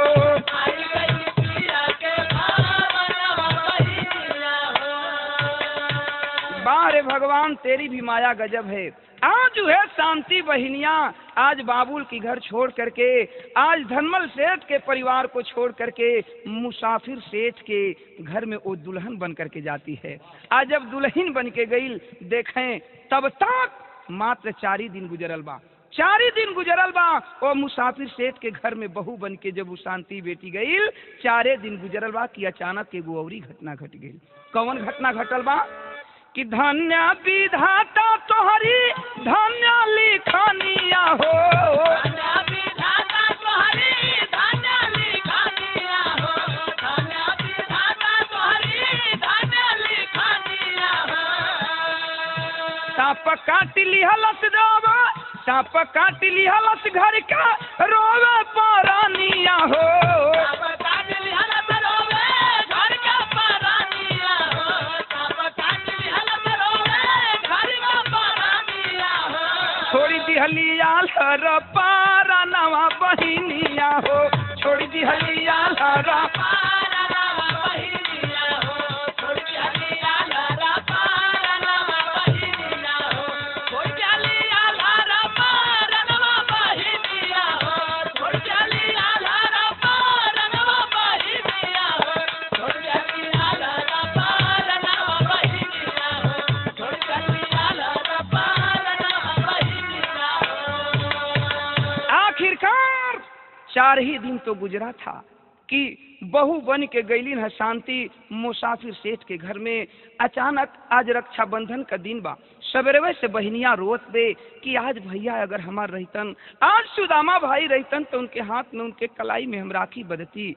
A: बारे भगवान तेरी भी माया गजब है। आज जो है शांति बहिनिया आज बाबुल की घर छोड़ करके, आज धनमल सेठ के परिवार को छोड़ करके मुसाफिर सेठ के घर में वो दुल्हन बन करके जाती है। आज जब दुल्हन बन के गई देखें तब तक मात्र 4 ही दिन गुजरल बा, 4 ही दिन गुजरल बा। वो मुसाफिर सेठ के घर में बहू बन के जब वो शांति बेटी गई, 4 दिन गुजरल बा कि अचानक एगो औरी घटना घट गई। कौन घटना घटल बा कि धन्य विधाता तोहरी धन्य लिखनिया हो, धन्य विधाता तोहरी धन्य लिखनिया हो, धन्य विधाता तोहरी धन्य लिखनिया हो। सांप काट लिहलस रोवे, सांप काट लिहलस घर का रोवे परानिया हो, सांप काट लिहलस रोवे घर का परानिया हो, सांप काट लिहलस रोवे घर का परानिया हो। छोड़ी दिहलिया हर पारा नवा बहिनिया हो, छोड़ी दिहलिया हर पारा नवा बहिनिया हो, छोड़ी दिहलिया हर पारा नवा बहिनिया हो, छोड़ी दिहलिया हर पारा नवा बहिनिया हो, छोड़ी दिहलिया हर पारा नवा बहिनिया 4 ही दिन तो गुजरा था कि बहू बन के गईलीन है शांति मुसाफिर सेठ के घर में। अचानक आज रक्षाबंधन का दिन बा, सवेरे से बहनियां रोत बे कि आज भैया अगर हमार रहतन, आज सुदामा भाई रहतन तो उनके हाथ में उनके कलाई में हम राखी बदती।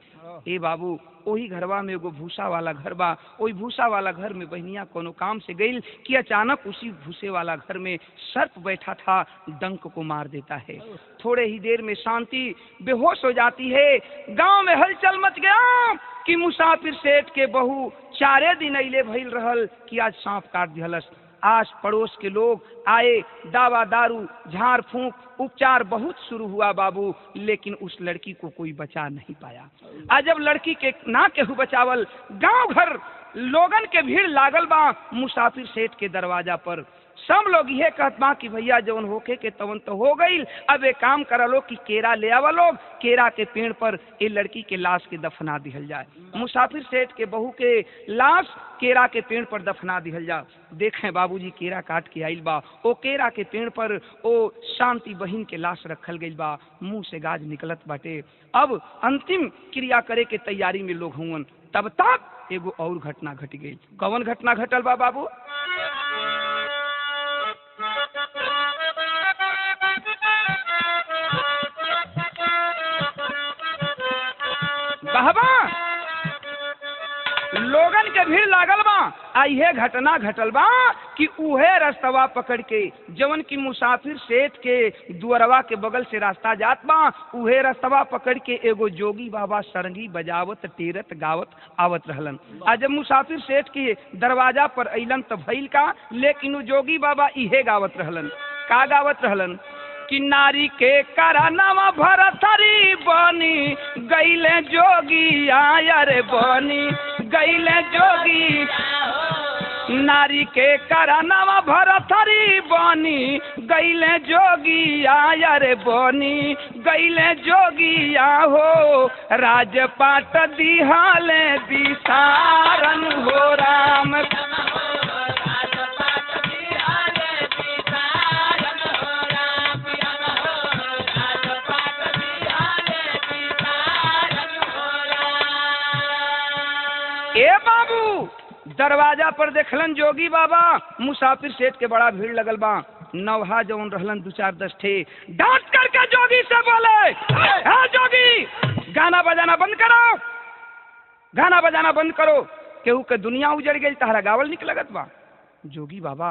A: ए बाबू, वही घरवा में एगो भूसा वाला घर बा, वही भूसा वाला घर में बहनियां कोनो काम से गई कि अचानक उसी भूसे वाला घर में सर्प बैठा था, डंक को मार देता है। थोड़े ही देर में शांति बेहोश हो जाती है। गांव में हलचल मच गया कि मुसाफिर सेठ के बहू 4 दिन अइले भइल रहल कि आज सांप काट दिहलस। आस पड़ोस के लोग आए, दावा दारू झाड़ फूंक उपचार बहुत शुरू हुआ बाबू, लेकिन उस लड़की को कोई बचा नहीं पाया। आज जब लड़की के ना केहू बचावल, गांव घर लोगन के भीड़ लागल बा मुसाफिर सेठ के दरवाजा पर। सब लोग यह कहत बा कि भैया जवन होके के तवन तो हो गई, अब एक काम करा लो कि केरा ले आवा लोग, केरा के पेड़ पर ये लड़की के लाश के दफना दिहल जाए। मुसाफिर सेठ के बहू के लाश केरा के पेड़ पर दफना दिहल जाए। देखें बाबूजी, केरा काट के आइल बा, ओ केरा के पेड़ पर ओ शांति बहिन के लाश रखल गई बा, मुंह से गाज निकलत बाटे। अब अंतिम क्रिया करे के तैयारी में लोग हुवन, तब तक एगो और घटना घट गई। कौन घटना घटल बा बाबू? बहबा लोगन के भीड़ लागल बा। आ यह घटना घटल बा कि उहे रास्तवा पकड़ के जवन की मुसाफिर सेठ के दुअरवा के बगल से रास्ता जात बा, उहे रास्तवा पकड़ के एगो जोगी बाबा सरंगी बजावत टेरत गावत आवत रहलन। आ जब मुसाफिर सेठ के दरवाजा पर अइलन तो भइल का, लेकिन उ जोगी बाबा इहे गावत रहलन। का गावत रहलन कि नारी के करानावा भरथरी बनी गईले जोगी आयर बनी गईले जोगी, नारी के करानावा भरथरी बनी गईले जोगी आयर बनी गईले जोगी आहो, राजपाट दिहाले दिसारन हो राम। ए बाबू, दरवाजा पर देखलन जोगी बाबा, मुसाफिर सेठ के बड़ा भीड़ लगल बा। नौहा जौन रहलन 2-4-10 ठे डांट करके जोगी से बोले, हाँ जोगी, गाना बजाना बंद करो, गाना बजाना बंद करो, केहू के दुनिया उजड़ गई, तहरा गावल निक लगत बा। जोगी बाबा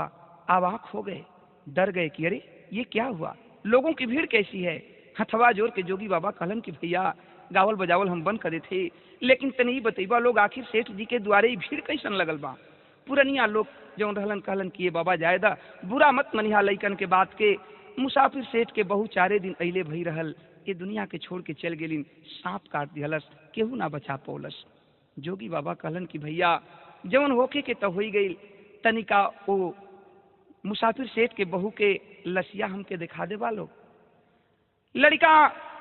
A: आवाक हो गए, डर गए कि अरे ये क्या हुआ, लोगों की भीड़ कैसी है। हथवा जोर के जोगी बाबा कहलन कि भैया गावल बजावल हम बंद करे थे, लेकिन तनी बतईबा लोग आखिर सेठ जी के द्वारे भीड़ कैसन लगल बा। पुरनिया लोग जौन रहलन कहलन कि ये बाबा जायदा बुरा मत मनिहा लइकन के बात के। मुसाफिर सेठ के बहू 4 दिन अइले भई रहल, ये दुनिया के छोड़ के चल गेलिन, सांप काट दिहलस, केहू ना बचा पौलस। जोगी बाबा कहलन कि भैया जौन होके के तो हो गई, तनिका ओ मुसाफिर सेठ के बहू के लसिया हमके दिखा दे बालो। लड़का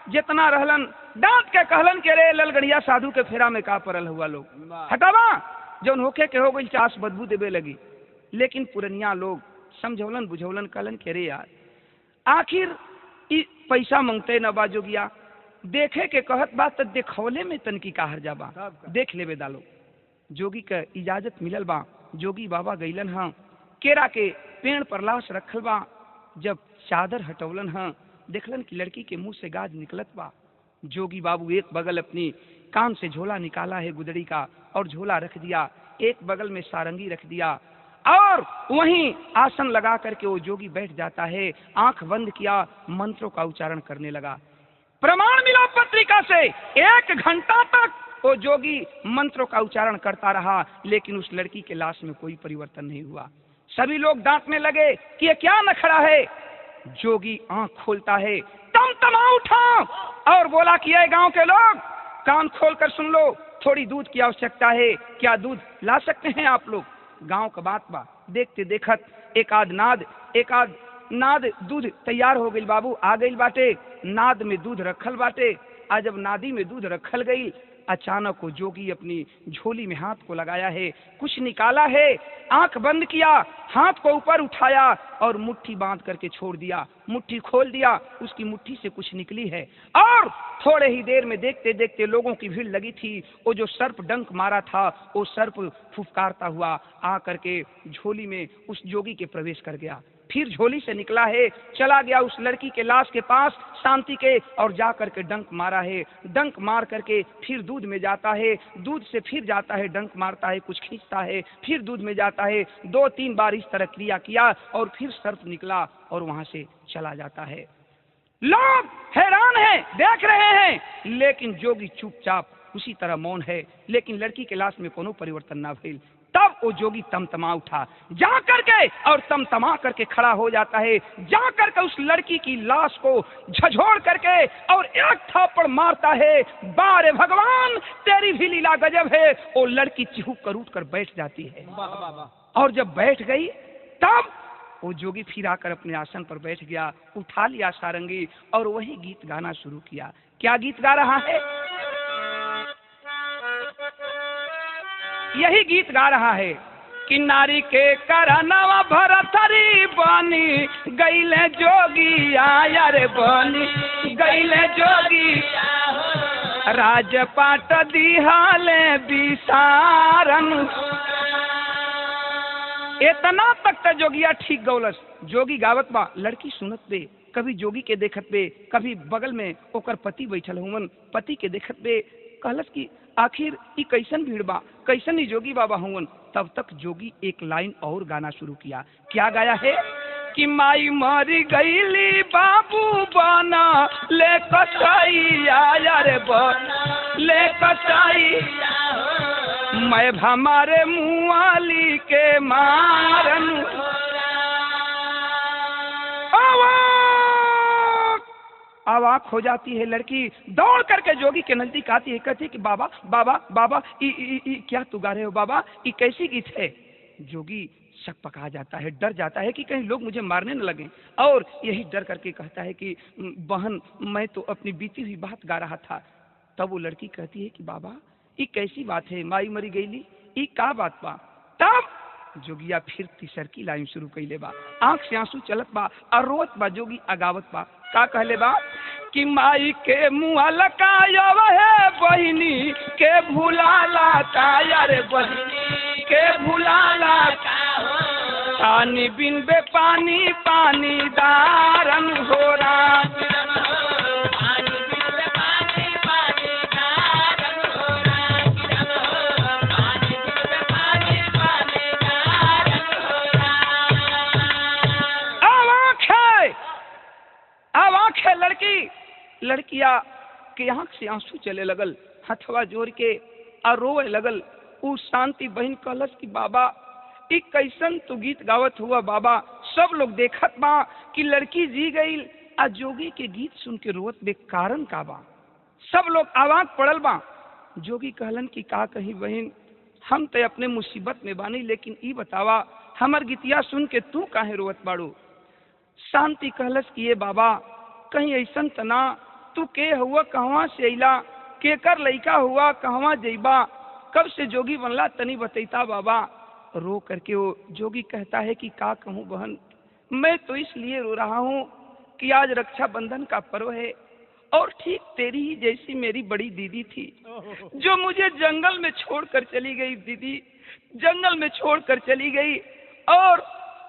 A: जितना रहलन डांट के कहलन के रे ललगड़िया साधु के फेरा में का परल हुआ लोग, हटावा, जौन होके के हो गई चास बदबू देवे लगी। लेकिन पुरनिया लोग समझौलन बुझौलन, कहलन के रे यार आखिर ई पैसा मांगते न बा जोगिया, देखे के कहत बात तो देखौले में तनकी का हर जाबा, देख लेवे दालो। जोगी के इजाजत मिलल बा, जोगी बाबा गईलन हाँ, केरा के पेड़ पर लाश रखल बा। जब चादर हटौलन हाँ, देखलन कि लड़की के मुंह से गाज निकलत बा। जोगी बाबू एक बगल अपनी कान से झोला निकाला है गुदड़ी का और झोला रख दिया, एक बगल में सारंगी रख दिया और वहीं आसन लगा करके वो जोगी बैठ जाता है। आंख बंद किया, मंत्रों का उच्चारण करने लगा। प्रमाण मिला पत्रिका से, 1 घंटा तक वो जोगी मंत्रों का उच्चारण करता रहा, लेकिन उस लड़की के लाश में कोई परिवर्तन नहीं हुआ। सभी लोग डांटने लगे कि ये क्या नखरा है। जोगी आंख खोलता है, तमा उठा और बोला कि ये गांव के लोग कान खोल कर सुन लो, थोड़ी दूध की आवश्यकता है, क्या दूध ला सकते हैं आप लोग। गांव का बात बा, देखते देखत एक आध नाद दूध तैयार हो गई बाबू, आ गई बाटे, नाद में दूध रखल बाटे। आज जब नादी में दूध रखल गई, अचानक वो जोगी अपनी झोली में हाथ को लगाया है, कुछ निकाला है, आंख बंद किया, हाथ को ऊपर उठाया और मुट्ठी बांध करके छोड़ दिया। मुट्ठी खोल दिया, उसकी मुट्ठी से कुछ निकली है और थोड़े ही देर में देखते देखते लोगों की भीड़ लगी थी। वो जो सर्प डंक मारा था वो सर्प फुफकारता हुआ आ करके झोली में उस जोगी के प्रवेश कर गया। फिर झोली से निकला है, चला गया उस लड़की के लाश के पास शांति के और जा करके डंक मारा है। डंक मार करके फिर दूध में जाता है, दूध से फिर जाता है, डंक मारता है, कुछ खींचता है, फिर दूध में जाता है। 2-3 बार इस तरह क्रिया किया और फिर सर्प निकला और वहां से चला जाता है। लोग हैरान हैं, देख रहे हैं, लेकिन जोगी चुपचाप उसी तरह मौन है। लेकिन लड़की के लाश में कोनो परिवर्तन ना भइल। तब वो जोगी तमतमा उठा, जा करके और तमतमा करके खड़ा हो जाता है, जा करके उस लड़की की लाश को झझोड़ करके और एक थापड़ मारता है। बारे भगवान, तेरी भी लीला गजब है। वो लड़की चिहुक कर उठ कर बैठ जाती है और जब बैठ गई तब वो जोगी फिर आकर अपने आसन पर बैठ गया, उठा लिया सारंगी और वही गीत गाना शुरू किया। क्या गीत गा रहा है? यही गीत गा रहा है कि नारी के करनवा भरथरी बनी गईले जोगी आया रे, बनी गईले जोगी राजपाट दिहाले बिसारन। इतना तक तो जोगिया ठीक गौलस। जोगी गावत बा, लड़की सुनत बे, कभी जोगी के देखत बे, कभी बगल में ओकर पति बैठल हुवन, पति के देखत बे, कहलस कि आखिर ई कैसन भीड़ बा, कैसन ही जोगी बाबा हुवन। तब तक जोगी एक लाइन और गाना शुरू किया। क्या गाया है कि माई मरी गईली बाबू बना ले कसाई आया रे, बना ले कसाई मैं हमारे मुआली के मारन। अवाक हो जाती है लड़की, दौड़ करके जोगी के नजदीक आती है, कहती है कि बाबा बाबा बाबा ई क्या तू गा रहे हो बाबा, ई कैसी गीत है? जोगी शक पका जाता है, डर जाता है कि कहीं लोग मुझे मारने न लगे और यही डर करके कहता है कि बहन मैं तो अपनी बीती हुई बात गा रहा था। तब वो लड़की कहती है कि बाबा ई कैसी बात है, माई मरी गईली, ई का बात बा? तब जोगिया फिर तीसर की लाइन शुरू कैले बा, आंख से आंसू चलत बा और रोत बा जोगी अगावत बा। का कहले बा कि माई के मुँह लकायव है बहिनी के भुलाला काया रे, बहिनी के भुलाला पानी बिन बे पानी पानी दारन हो रहा। लड़किया के आंख से आंसू चले लगल, हथवा जोड़ के और रोए लगल। उ शांति बहन कहलस कि बाबा ई कैसन तू गीत गावत हुआ बाबा, सब लोग देखत बा कि लड़की जी गई आ जोगी के गीत सुन के रोवत बे, कारण का बा? सब लोग आवाज पड़ल बा। जोगी कहलन कि का कही बहन, हम तो अपने मुसीबत में बानी, लेकिन ई बतावा हमर गीतिया सुन के तू काहे रोवत बाड़ू? शांति कहलस कि ये बाबा कहीं ऐसन तना, तू के हुआ, कहवा से अइला, केकर लइका हुआ, कहवा जइबा, कब से जोगी बनला, तनी बतैता बाबा। रो करके वो जोगी कहता है कि का कहूँ बहन, मैं तो इसलिए रो रहा हूँ कि आज रक्षाबंधन का पर्व है और ठीक तेरी ही जैसी मेरी बड़ी दीदी थी जो मुझे जंगल में छोड़कर चली गई। दीदी जंगल में छोड़कर चली गई और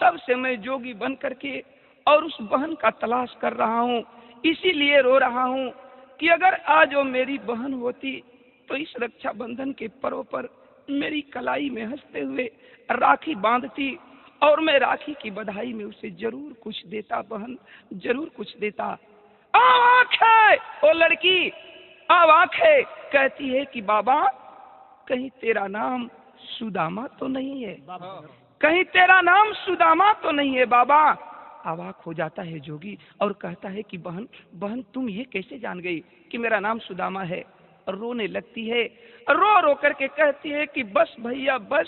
A: तब से मैं जोगी बन करके और उस बहन का तलाश कर रहा हूँ। इसीलिए रो रहा हूँ कि अगर आज वो मेरी बहन होती तो इस रक्षाबंधन के पर्व पर मेरी कलाई में हंसते हुए राखी बांधती और मैं राखी की बधाई में उसे जरूर कुछ देता, बहन जरूर कुछ देता। आवाक है वो लड़की, आवाक है, कहती है कि बाबा कहीं तेरा नाम सुदामा तो नहीं है? कहीं तेरा नाम सुदामा तो नहीं है बाबा? अवाक हो जाता है जोगी और कहता है कि बहन बहन तुम ये कैसे जान गई कि मेरा नाम सुदामा है? रोने लगती है, रो रो करके कहती है कि बस भैया बस,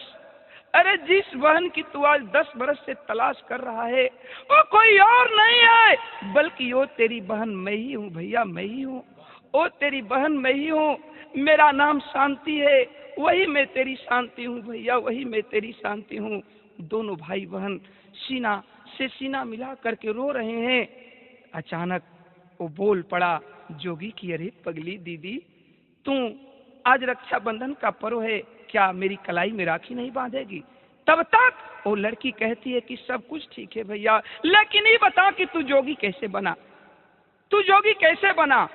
A: अरे जिस बहन की तू आज 10 बरस से तलाश कर रहा है वो कोई और नहीं है बल्कि वो तेरी बहन मैं ही हूँ भैया, मैं ही हूँ। ओ तेरी बहन मैं ही हूँ, मेरा नाम शांति है, वही मैं तेरी शांति हूँ भैया, वही मैं तेरी शांति हूँ। दोनों भाई बहन सीना से सीना मिला करके रो रहे हैं। अचानक वो बोल पड़ा जोगी की, अरे पगली दीदी, तू आज रक्षाबंधन का पर्व है, क्या मेरी कलाई में राखी नहीं बांधेगी? तब तक वो लड़की कहती है कि सब कुछ ठीक है भैया, लेकिन ये बता कि तू जोगी कैसे बना, तू जोगी कैसे बना?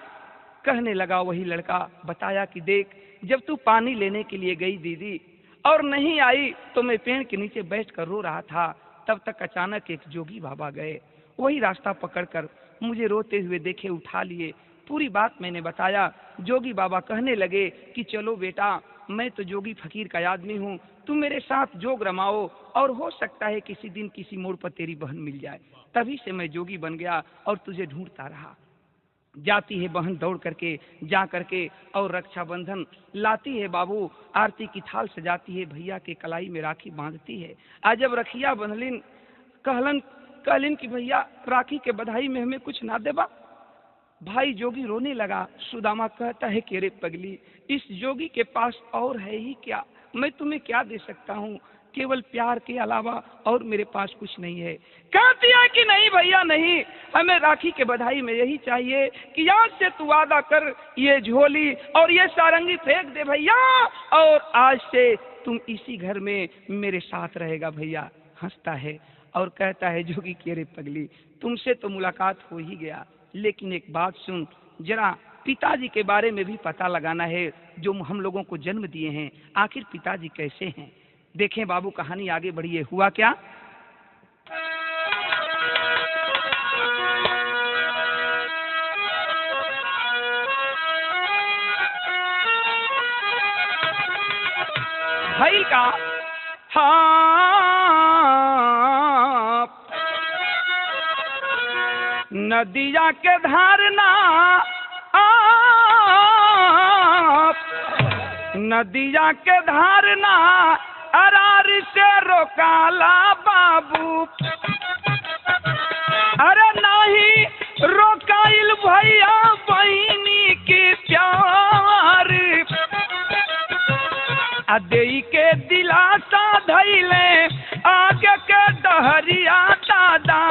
A: कहने लगा वही लड़का, बताया कि देख, जब तू पानी लेने के लिए गई दीदी और नहीं आई तो मैं पेड़ के नीचे बैठकर रो रहा था, तब तक अचानक एक जोगी बाबा गए, वही रास्ता पकड़कर मुझे रोते हुए देखे, उठा लिए। पूरी बात मैंने बताया। जोगी बाबा कहने लगे कि चलो बेटा, मैं तो जोगी फकीर का आदमी हूँ, तुम मेरे साथ जोग रमाओ और हो सकता है किसी दिन किसी मोड़ पर तेरी बहन मिल जाए। तभी से मैं जोगी बन गया और तुझे ढूंढता रहा। जाती है बहन दौड़ करके, जा करके और रक्षाबंधन लाती है बाबू, आरती की थाल सजाती है, भैया के कलाई में राखी बांधती है। आज जब रखिया बंधलिन कहलिन कि भैया राखी के बधाई में हमें कुछ ना देबा। भाई जोगी रोने लगा। सुदामा कहता है कि अरे पगली, इस जोगी के पास और है ही क्या, मैं तुम्हें क्या दे सकता हूँ, केवल प्यार के अलावा और मेरे पास कुछ नहीं है। कहती है कि नहीं भैया नहीं, हमें राखी के बधाई में यही चाहिए कि आज से तू वादा कर, ये झोली और ये सारंगी फेंक दे भैया, और आज से तुम इसी घर में मेरे साथ रहेगा भैया। हंसता है और कहता है जोगी की, अरे पगली, तुमसे तो मुलाकात हो ही गया, लेकिन एक बात सुन, जरा पिताजी के बारे में भी पता लगाना है जो हम लोगों को जन्म दिए हैं, आखिर पिताजी कैसे हैं। देखें बाबू, कहानी आगे बढ़ी है। हुआ क्या, भाई का हाँ नदिया के धारना नदिया के धारना अरार से रोकाला बाबू, अरे नहीं रोकाइल भैया बहिनी की प्यार, अदेई के दिलासा धैले आगे के डहरिया दादा,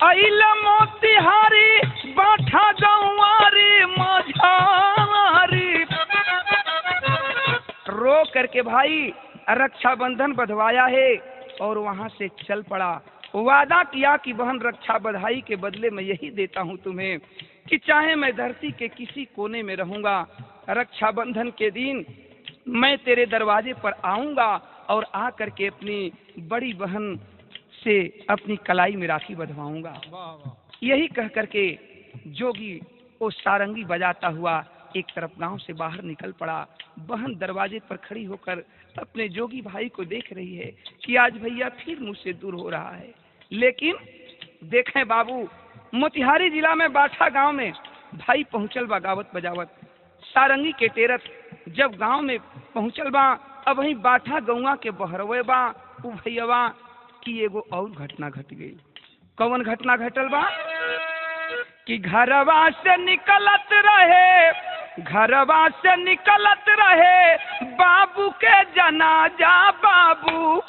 A: अइल मोतिहारी बाठा गंवारी मझारी। रो करके भाई रक्षाबंधन बंधवाया है और वहां से चल पड़ा। वादा किया कि बहन रक्षा बधाई के बदले मैं यही देता हूं तुम्हें कि चाहे मैं धरती के किसी कोने में रहूंगा, रक्षाबंधन के दिन मैं तेरे दरवाजे पर आऊंगा और आ करके अपनी बड़ी बहन से अपनी कलाई में राखी बंधवाऊंगा। यही कह करके जोगी वो सारंगी बजाता हुआ एक तरफ गांव से बाहर निकल पड़ा। बहन दरवाजे पर खड़ी होकर अपने जोगी भाई को देख रही है कि आज भैया फिर मुझसे दूर हो रहा है। लेकिन देखें बाबू, मोतिहारी जिला में बाठा गांव में भाई पहुंचल बा गावत बजावत, सारंगी के टेरत जब गांव में पहुंचल बा, अब वही बाठा गौवा के बहरवे बा उ भैया की एगो और घटना घट गई। कौन घटना घटल बा कि घरवा से निकलत रहे बाबू के जनाजा बाबू,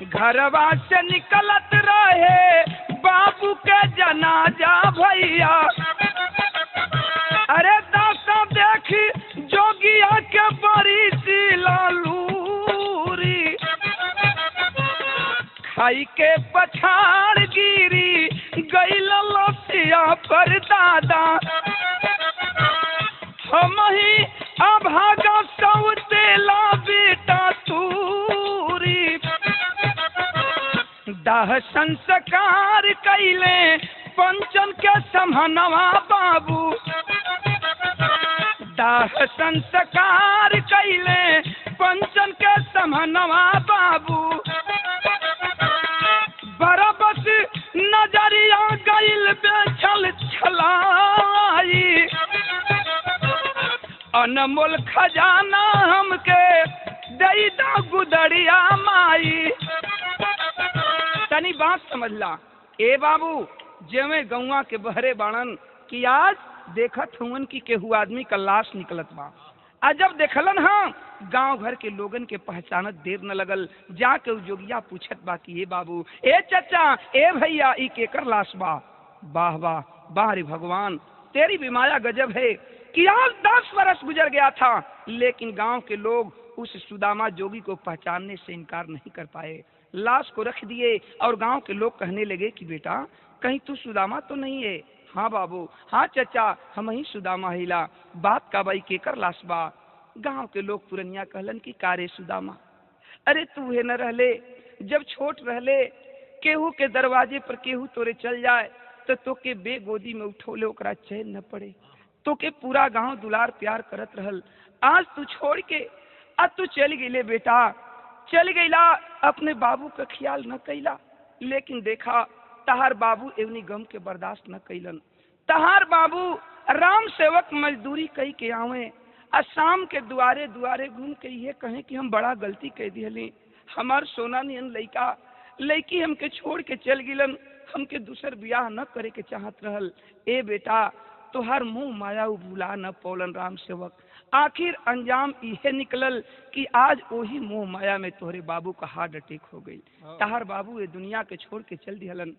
A: घरवा से निकलत रहे बाबू के जनाजा भैया, अरे दासा देखी जोगिया के बड़ी सी लालूरी, खाई के पछाड़ गिरी गई लसिया पर दादा, हम ही अभागा सौतेला बेटा तूरी, दाह संस्कार कैले पंचन के समहनवा बाबू, दाह संस्कार कैले पंचन के समहनवा बाबू, बरबस नजरिया गइल बेचल छलाई, अनमोल खजाना हमके दई दा गुदड़िया माई। तनी बात समझ ला ए बाबू, जेमे गौवा के बहरे बाणन कि आज देखत हुवन कि केहू आदमी का लाश निकलत बा। आ जब देखलन हाँ गांव भर के लोगन के पहचानत देर न लगल, जाके उ जोगिया पूछत बा कि ए बाबू, ए चचा, ए भैया, ई केकर लाश बा? वाह वाह वाह रे भगवान, तेरी भी माया गजब है कि आज 10 बरस गुजर गया था लेकिन गांव के लोग उस सुदामा जोगी को पहचानने से इनकार नहीं कर पाए। लाश को रख दिए और गांव के लोग कहने लगे कि बेटा कहीं तू सुदामा तो नहीं है? हाँ बाबू, हाँ चचा, हम ही सुदामा हिला। बात का बाई केकर लाश बा? गांव के लोग पुरनिया कहलन कि कारे सुदामा, अरे तू है न रहले, जब छोट रहले केहू के दरवाजे पर केहू तोरे चल जाए तो के बेगोदी में उठोले ओकरा चैन न पड़े, तो के पूरा गांव दुलार प्यार करत रहल। आज तू छोड़ के अब तू चल गईले बेटा, चल गईला, अपने बाबू का ख्याल न कैला। लेकिन देखा तहार बाबू एवनी गम के बर्दाश्त न कैलन। तहार बाबू राम सेवक मजदूरी कई के आवे, शाम के दुआरे दुआरे घूम के ये कहें कि हम बड़ा गलती कह दिहली, हमार सोना नियन लइका लइकी हमके छोड़ के चल गिलन, हमके दूसर ब्याह न करे के चाहत रहल। ए बेटा तोहर मुंह माया भुला न पौलन राम सेवक, आखिर अंजाम इहे निकलल कि आज वही मोह माया में तोहरे बाबू का हार्ट अटैक हो गई। तहार बाबू ये दुनिया के छोड़ के चल दिहलन।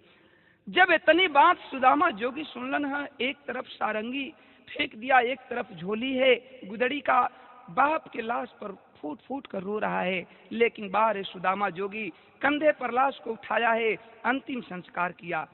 A: जब इतनी बात सुदामा जोगी सुनलन है, एक तरफ सारंगी फेंक दिया, एक तरफ झोली है गुदड़ी का, बाप के लाश पर फूट फूट कर रो रहा है। लेकिन बाहर सुदामा जोगी कंधे पर लाश को उठाया है, अंतिम संस्कार किया।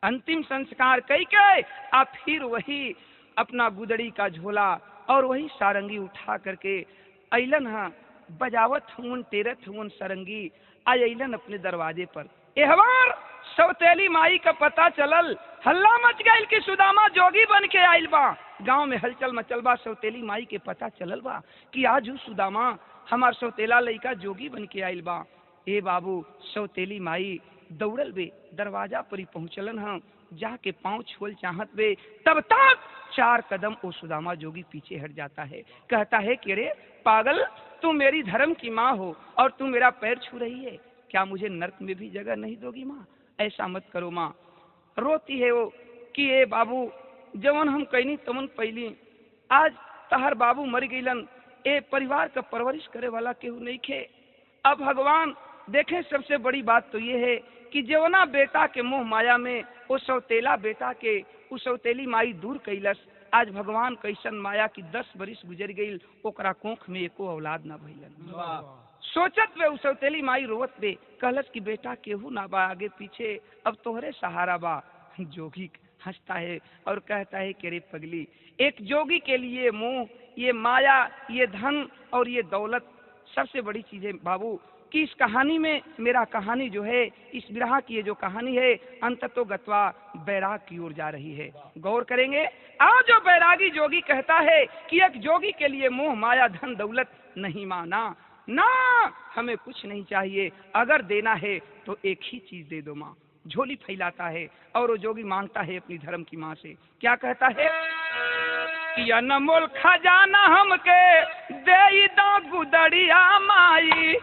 A: अंतिम संस्कार कई के आप फिर वही अपना गुदड़ी का झोला और वही सारंगी उठा करके अइलन हाँ, बजावत हुन टेरत हुन सारंगी अइलन अपने दरवाजे पर। एहवार सौतेली माई का पता चलल, हल्ला मच गइल कि सुदामा जोगी बन के आइल बा। गांव में हलचल मचल बा, सौतेली माई के पता चलल बा कि आज उ सुदामा हमार सौतेला लइका जोगी बन के आइल बा। ए बाबू, सौतेली माई दौड़ल बे, दरवाजा पर ही पहुंचलन हाँ, जाके पांव छोल चाहत बे, तब तक 4 कदम वो सुदामा जोगी पीछे हट जाता है। कहता है कि अरे पागल, तू मेरी धर्म की माँ हो और तू मेरा पैर छू रही है, क्या मुझे नर्क में भी जगह नहीं दोगी माँ? ऐसा मत करो माँ। रोती है वो कि ए बाबू, जवन हम कहनी तमन पहली, आज तहर बाबू मर गईलन, ए परिवार का परवरिश करे वाला केहू नहीं खे। अब भगवान देखें, सबसे बड़ी बात तो ये है कि जवना बेटा के मोह माया में वो सौतेला बेटा के वो सौतेली माई दूर कैलस, आज भगवान कैसन माया की 10 बरिस गुजर गई, ओकरा कोख में एको औलाद ना भइलन। सोचत वे सौतेली माई रोवत बे, कहलस कि बेटा केहू ना बा आगे पीछे, अब तोहरे सहारा बा। जोगी हंसता है और कहता है कि रे पगली, एक जोगी के लिए मोह, ये माया, ये धन और ये दौलत सबसे बड़ी चीज है बाबू। कि इस कहानी में, मेरा कहानी जो है, इस विरह की ये जो कहानी है, अंततो गत्वा बैराग की ओर जा रही है। गौर करेंगे, आज जो बैरागी जोगी कहता है कि एक जोगी के लिए मोह माया धन दौलत नहीं माना ना, हमें कुछ नहीं चाहिए, अगर देना है तो एक ही चीज दे दो माँ। झोली फैलाता है और वो जोगी मांगता है अपनी धर्म की माँ से। क्या कहता है कि अनमोल खजाना हमके दे दो गुदड़िया माई,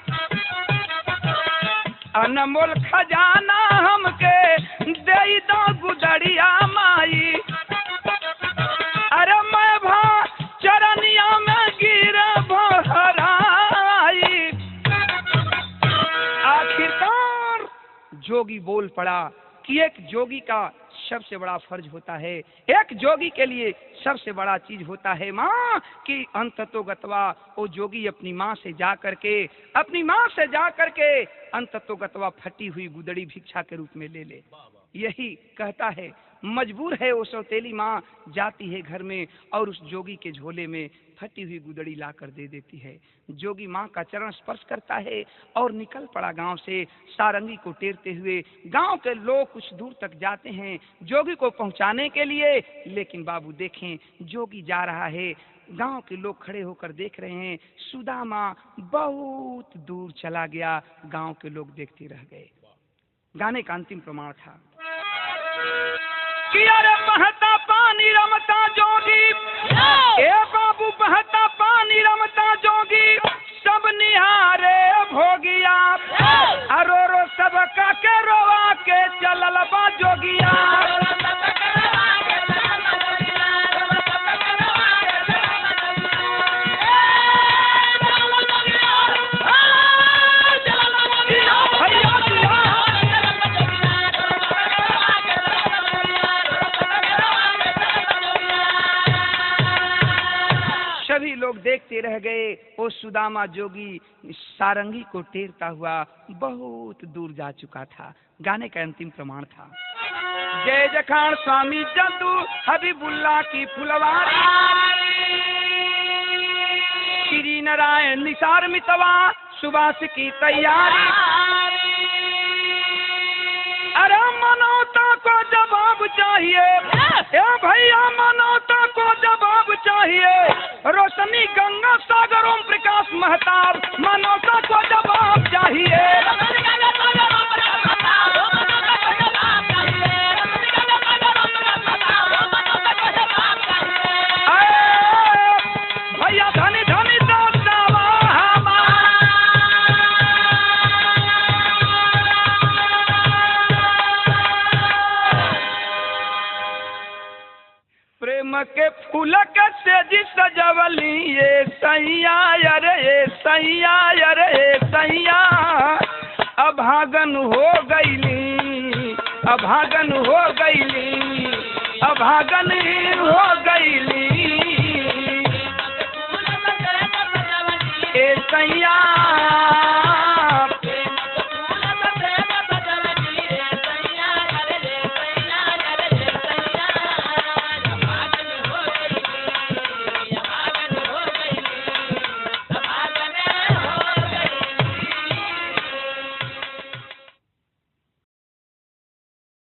A: अनमोल खजाना हमके दे दो गुदड़िया माई, अरे मैं भा चरनिया में गिर भराई। आखिरकार जोगी बोल पड़ा कि एक जोगी का सबसे बड़ा फर्ज होता है, एक जोगी के लिए सबसे बड़ा चीज होता है माँ, कि अंततो गत्वा वो जोगी अपनी माँ से जा करके, अपनी माँ से जा करके अंततो गत्वा फटी हुई गुदड़ी भिक्षा के रूप में ले ले। यही कहता है, मजबूर है वो सौतेली माँ, जाती है घर में और उस जोगी के झोले में फटी हुई गुदड़ी ला कर दे देती है। जोगी माँ का चरण स्पर्श करता है और निकल पड़ा गांव से, सारंगी को टेरते हुए। गांव के लोग कुछ दूर तक जाते हैं जोगी को पहुंचाने के लिए, लेकिन बाबू देखें, जोगी जा रहा है, गांव के लोग खड़े होकर देख रहे हैं, सुदामा बहुत दूर चला गया, गांव के लोग देखते रह गए। गाने का अंतिम प्रमाण था कि अरे बहता पानी रमता जोगी, ए बाबू बहता पानी रमता जोगी, सब निहारे भोगिया, अरो रो सब का के रोवा के चलल बा जोगिया। वो सुदामा जोगी सारंगी को टेरता हुआ बहुत दूर जा चुका था। गाने का अंतिम प्रमाण था। जय जखान स्वामी जद्दू हबीबुल्ला की फुलवारी, श्री नारायण निसार मितवा सुबास की तैयारी। अरे मानवता को जवाब चाहिए, ए भैया मानवता को जवाब चाहिए। रोशनी गंगा सागर ओम प्रकाश महताब, मानवता को जवाब चाहिए। भैया धनी धनी दास्तावा प्रेम के फूल के सेजी सजवली ये सैया, अरे ये सैया, अरे ये सैया। अभागन हो गईली, अभागन हो गईली, अभागन हो गईली ए सैया।